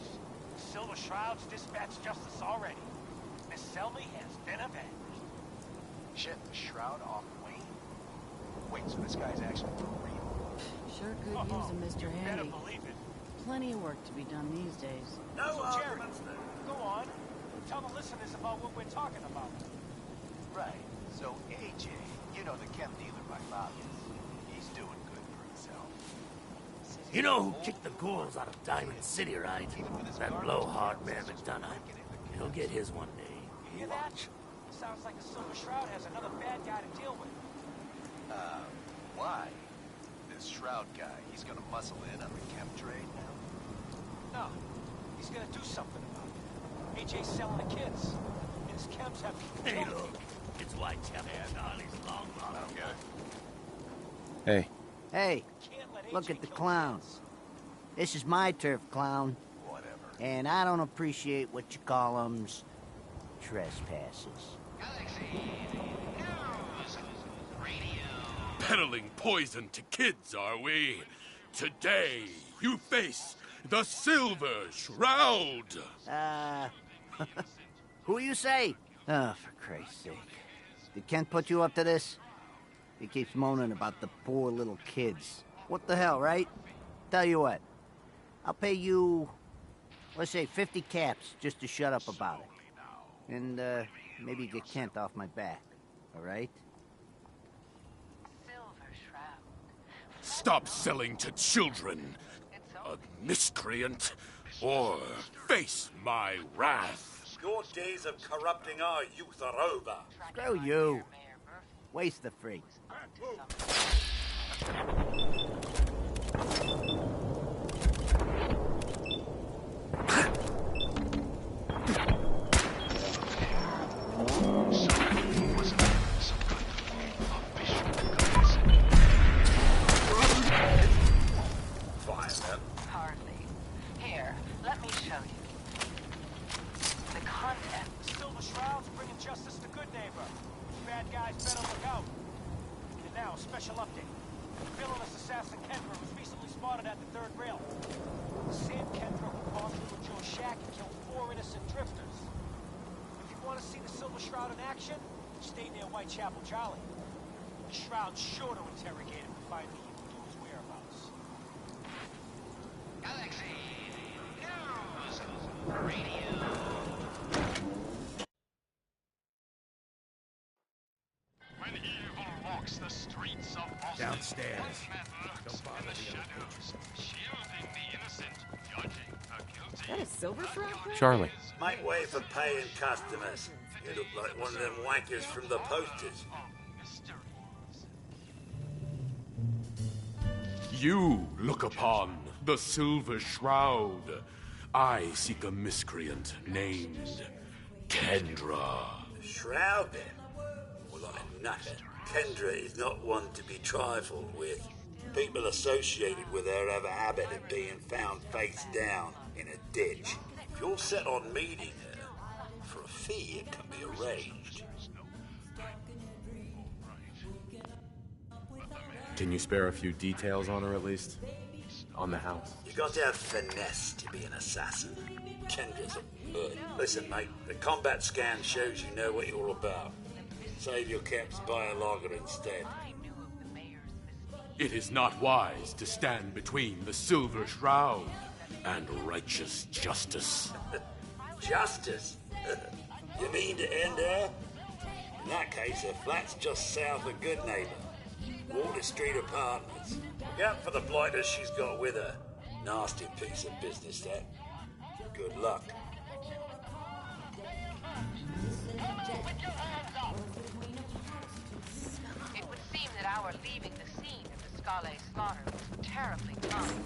Silver Shroud's dispatched justice already. Miss Selmy has been avenged. Shit, the Shroud off Wayne? Wait, so this guy's actually for real? Sure could use a Mr. You better Handy. believe it. Plenty of work to be done these days. No, Jerry, go on. Tell the listeners about what we're talking about. Right. So AJ, you know the chem dealer by Bobby. He's doing good for himself. You know who kicked the ghouls out of Diamond City, right? That blowhard Mayor McDonough. He'll get his one day. Hear that? Sounds like the Silver Shroud has another bad guy to deal with. Why? This Shroud guy, he's gonna muscle in on the chem trade now? No, he's gonna do something about it. AJ's selling the kids. His chems have people. Hey, look. It's Whitechapel. Charlie's long gone. I don't get it. Hey. Hey, look at the clown. This is my turf, clown. Whatever. And I don't appreciate what you call 'em's trespasses. Peddling poison to kids, are we? Today, you face the Silver Shroud. Who you say? Oh, for Christ's sake. Did Kent put you up to this? He keeps moaning about the poor little kids. What the hell, right? Tell you what. I'll pay you, let's say 50 caps just to shut up about it. And, maybe get Kent off my back. All right? Stop selling to children, a miscreant, or face my wrath. Your days of corrupting our youth are over. Screw you. Waste the free. Hardly. Here, let me show you. The content. The Silver Shroud's bringing justice to good neighbor. Bad guys better look out. And now, special update. Villainous assassin Kendra was recently spotted at the third rail. Sam Kendra who bombed through Joe's shack and killed 4 innocent drifters. If you want to see the Silver Shroud in action, stay near Whitechapel Charlie. The Shroud's sure to interrogate him and find the evildoer's whereabouts. Galaxy News Radio. When evil walks the streets of Boston, Downstairs. Don't bother the shadows, shielding the innocent, judging the guilty. Is that a Silver Shroud? Charlie. Make way for paying customers. You look like one of them wankers from the posters. You look upon the Silver Shroud. I seek a miscreant named Kendra. Shroud, then? Well, I'm nothing. Kendra is not one to be trifled with. People associated with her have a habit of being found face down in a ditch. If you're set on meeting her, for a fee it can be arranged. Can you spare a few details on her at least? On the house? You got to have finesse to be an assassin. Kendra's a bird. Listen, mate, the combat scan shows you know what you're about. Save your caps, buy a lager instead. It is not wise to stand between the Silver Shroud and righteous justice. Justice? You mean to end her? In that case, her flat's just south of Good Neighbor. Water Street Apartments. Look out for the blighters she's got with her. Nasty piece of business, that. Good luck. It would seem that our leaving the scene of the Scarlet's slaughter was terribly common.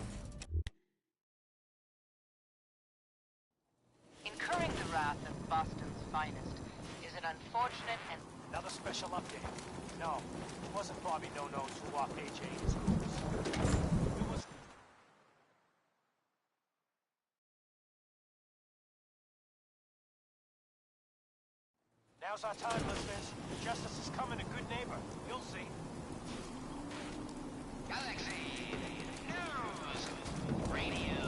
Incurring the wrath of Boston's finest is an unfortunate and... Another special update. No, it wasn't Bobby No-Nos who walked AJ in his boots. It was... Now's our time, listeners. Justice is coming, a good neighbor. You'll see. Galaxy News Radio.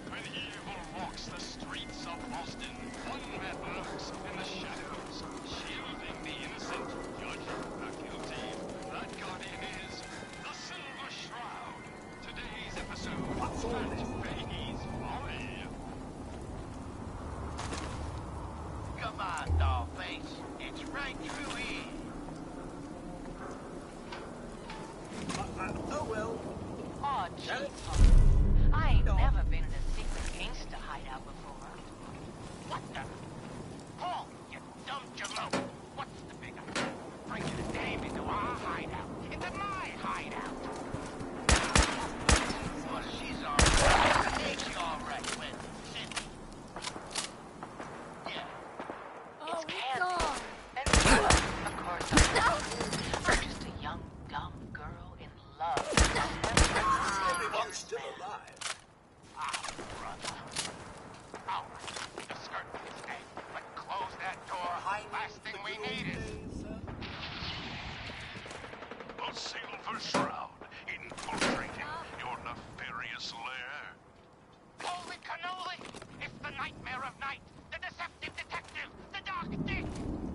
When evil walks the streets of Boston, one man lurks in the shadows, shielding the innocent, judging the guilty. That guardian is the Silver Shroud. Today's episode, Fat Fahey's Folly. Come on, Dollface. It's right through here. Oh, well. Aw, gee, Paul. I ain't never been in a secret gangster hideout before. What the? Paul, you dumb jalope. What's the big idea? Bringing the dame into our hideout. Into my hideout. Well, she's all right. Ain't she all right, Gwen? Sit. Yeah. It's Candy. And of course, I'm just a young, dumb girl in love. Everyone's still alive. Ah, brother. All right. The skirt is dead. But close that door. Last thing we need is... The Silver Shroud infiltrating your nefarious lair. Holy cannoli! It's the nightmare of night. The deceptive detective. The dark dick.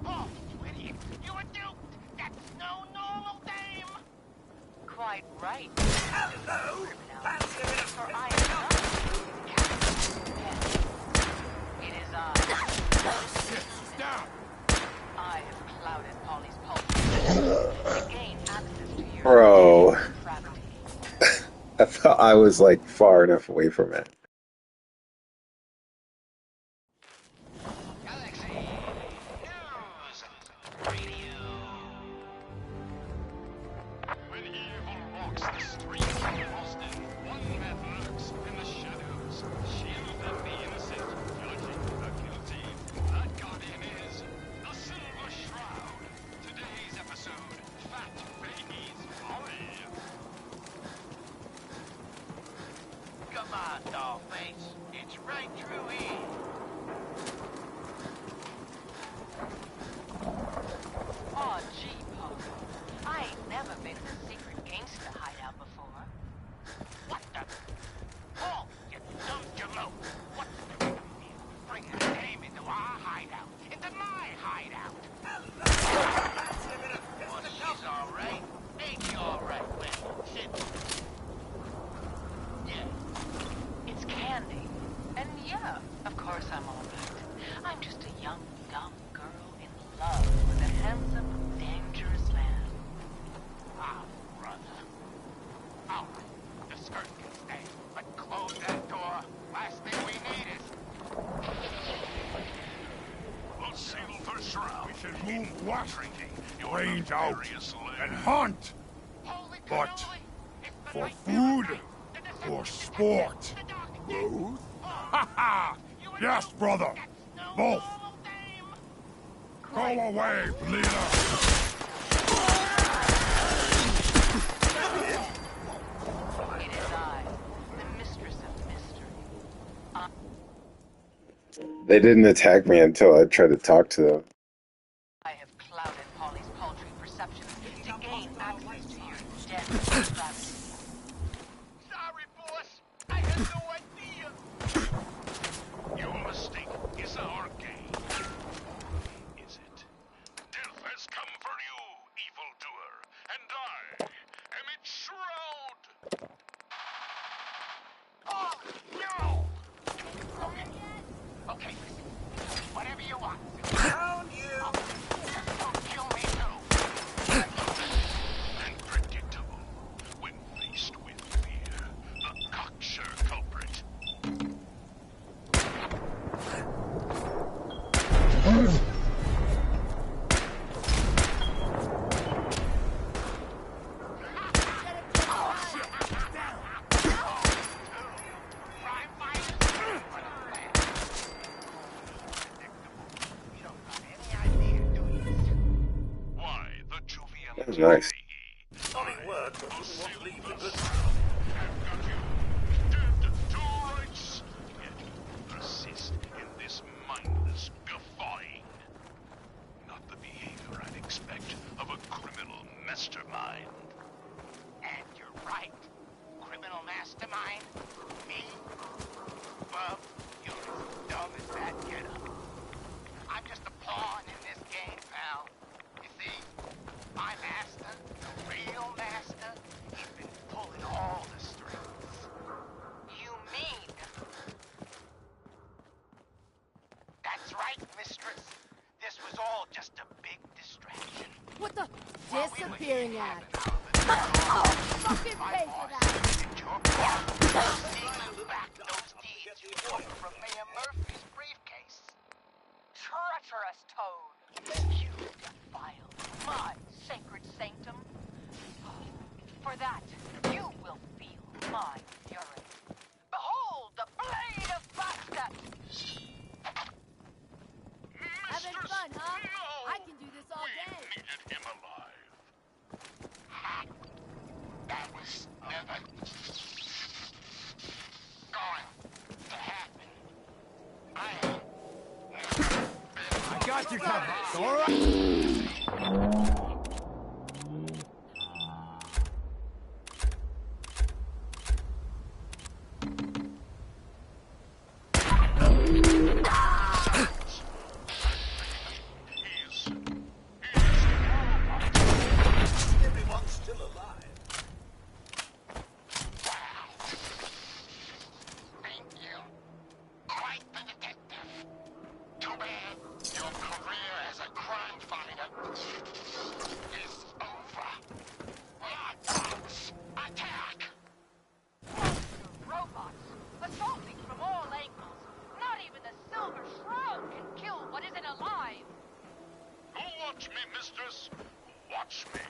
Oh, you idiot. You were duped. That's no normal dame. Quite right. Hello. Fancy a bit of... For I am not. It is I. Down. I have clouded Polly's pulse to gain access to your Bro. gravity. I thought I was like far enough away from it. Galaxy News Radio. When evil walks the streets of Boston, one man lurks in the shadows, shielding the innocent, judging the guilty. That guardian is the Silver Shroud. Today's episode, Fat Fahey's Folly. Come on, Dollface. It's right through here. Aw, gee, Paul. I ain't never been in a secret gangster hideout before. What the? Paul, you dumb jalope. What's the big idea? Bringing the dame into our hideout. Into my hideout. Well, she's all right. Ain't she all right, Gwen? Sit. Yeah. It's Candy. And yeah, of course I'm all right. I'm just a young, dumb girl in love with a handsome, dangerous lad. Ah, brother. All right. The skirt can stay, but close that door. Last thing we need is... The Silver Shroud. We should move west, range out, and hunt. But for food or sport? Both? Ha ha! Yes, brother. Both. Go away, leader. It is I, the mistress of mystery. They didn't attack me until I tried to talk to them. I have clouded Polly's paltry perception to gain access to your dense gravity. Sorry, boss. I had no idea. Your mistake is our gain. Is it? Death has come for you, evildoer, and I am its shroud. Oh, no! Okay, whatever you want. Found you! Don't kill me, too. Unpredictable. When faced with fear, the cocksure culprit. Nice. Funny word, but wouldn't want to leave the good Persist in this mindless guffawing. Not the behavior I'd expect of a criminal mastermind. And you're right. Criminal mastermind? Me? Well, you're as dumb as that getup. I'm just a pawn in this game, pal. You see, my master, the real master, he's been pulling all the strings. You mean? That's right, mistress. This was all just a big distraction. What the? Disappearing act. Oh, fucking pay for that. Back those deeds you took from Mayor Murphy's briefcase. Treacherous toad! You defiled my sacred sanctum. For that, you will feel my fury. Behold the blade of bastard! Having fun, huh? I can do this all day. Needed him alive. That was never going to happen. I got you covered. All right. Everyone's still alive. Thank you. Quite the detective. Too bad your career as a crime fighter is over. Robots, attack! Robots, assaulting from all angles. Not even the Silver Shroud can kill what isn't alive. Watch me, mistress. Watch me.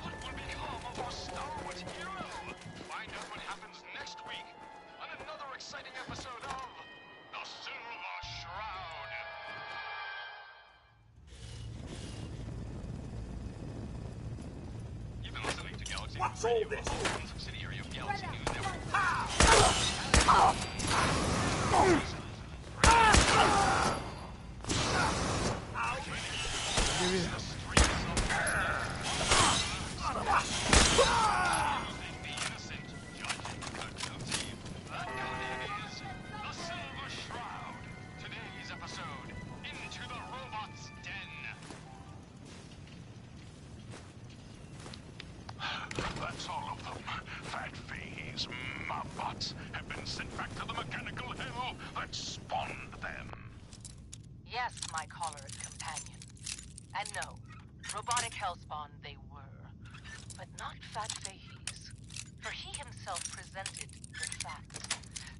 What will become of our stalwart hero? Find out what happens next week on another exciting episode of The Silver Shroud. You've been listening to Galaxy What's all Radio, this? a subsidiary of Galaxy News Network. That's all of them. Fat Fays, Mobbots, have been sent back to the mechanical hell that spawned them. Yes, my choleric companion. And no, robotic hellspawn they were. But not Fat Fahey's. For he himself presented the facts.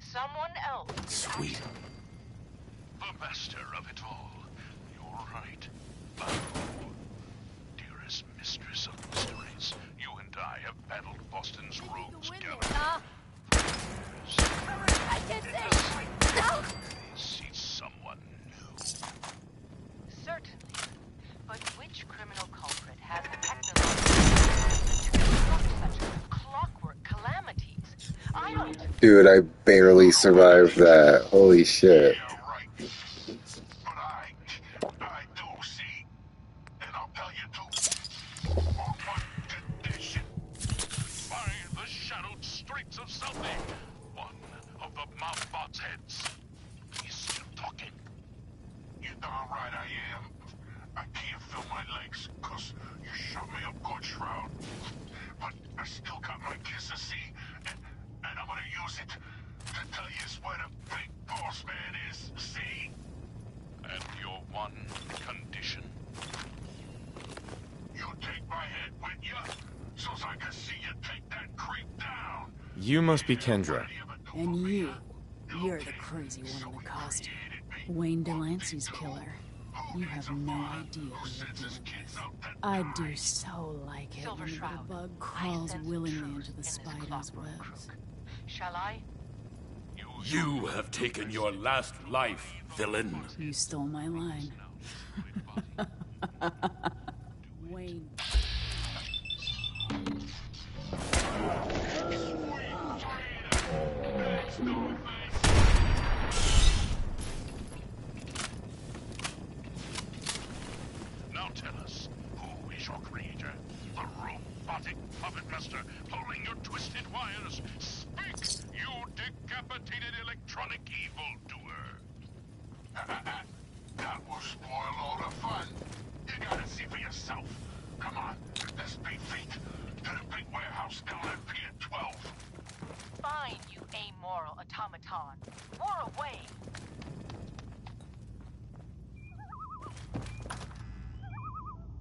Someone else is Sweet. The master of it all. You're right. But, dearest mistress of mysteries, you and I have battled Boston's rogues together. I can see. No. See someone new. certainly. But which criminal culprit has the technology to construct such clockwork calamities? I don't... Dude, I barely survived that. Holy shit. Find the shadowed streaks of something. One of the Mobbots' heads. He's still talking. You're darn right I am. I can't feel my legs, cause you shot me up good, Shroud. But I still got my kiss to see, and I'm gonna use it to tell you where the big boss man is, see? And your one condition? You take my head with you, so I can see you take that creep down. You must be Kendra. And you're the crazy one in the costume. Wayne Delancey's killer. You have no idea who you're dealing with. I do so like it when the little bug crawls willingly into the spider's webs. Shall I? You You have taken your last life, villain. You stole my line. Wayne. Now tell us, who is your creator? The robotic puppet master pulling your twisted wires. Speak, you decapitated electronic evildoer. That will spoil all the fun. You gotta see for yourself. Come on, let's pay feet to the big warehouse down at Pier 12. Fine, you amoral automaton. War away!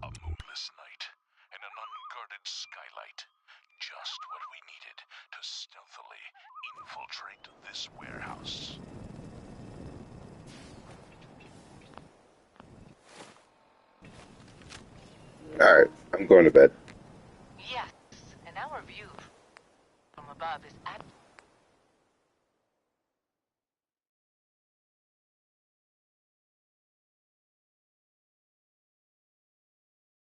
A moonless night and an unguarded skylight. Just what we needed to stealthily infiltrate this warehouse. Alright, I'm going to bed. Yes, and our view from above is absolutely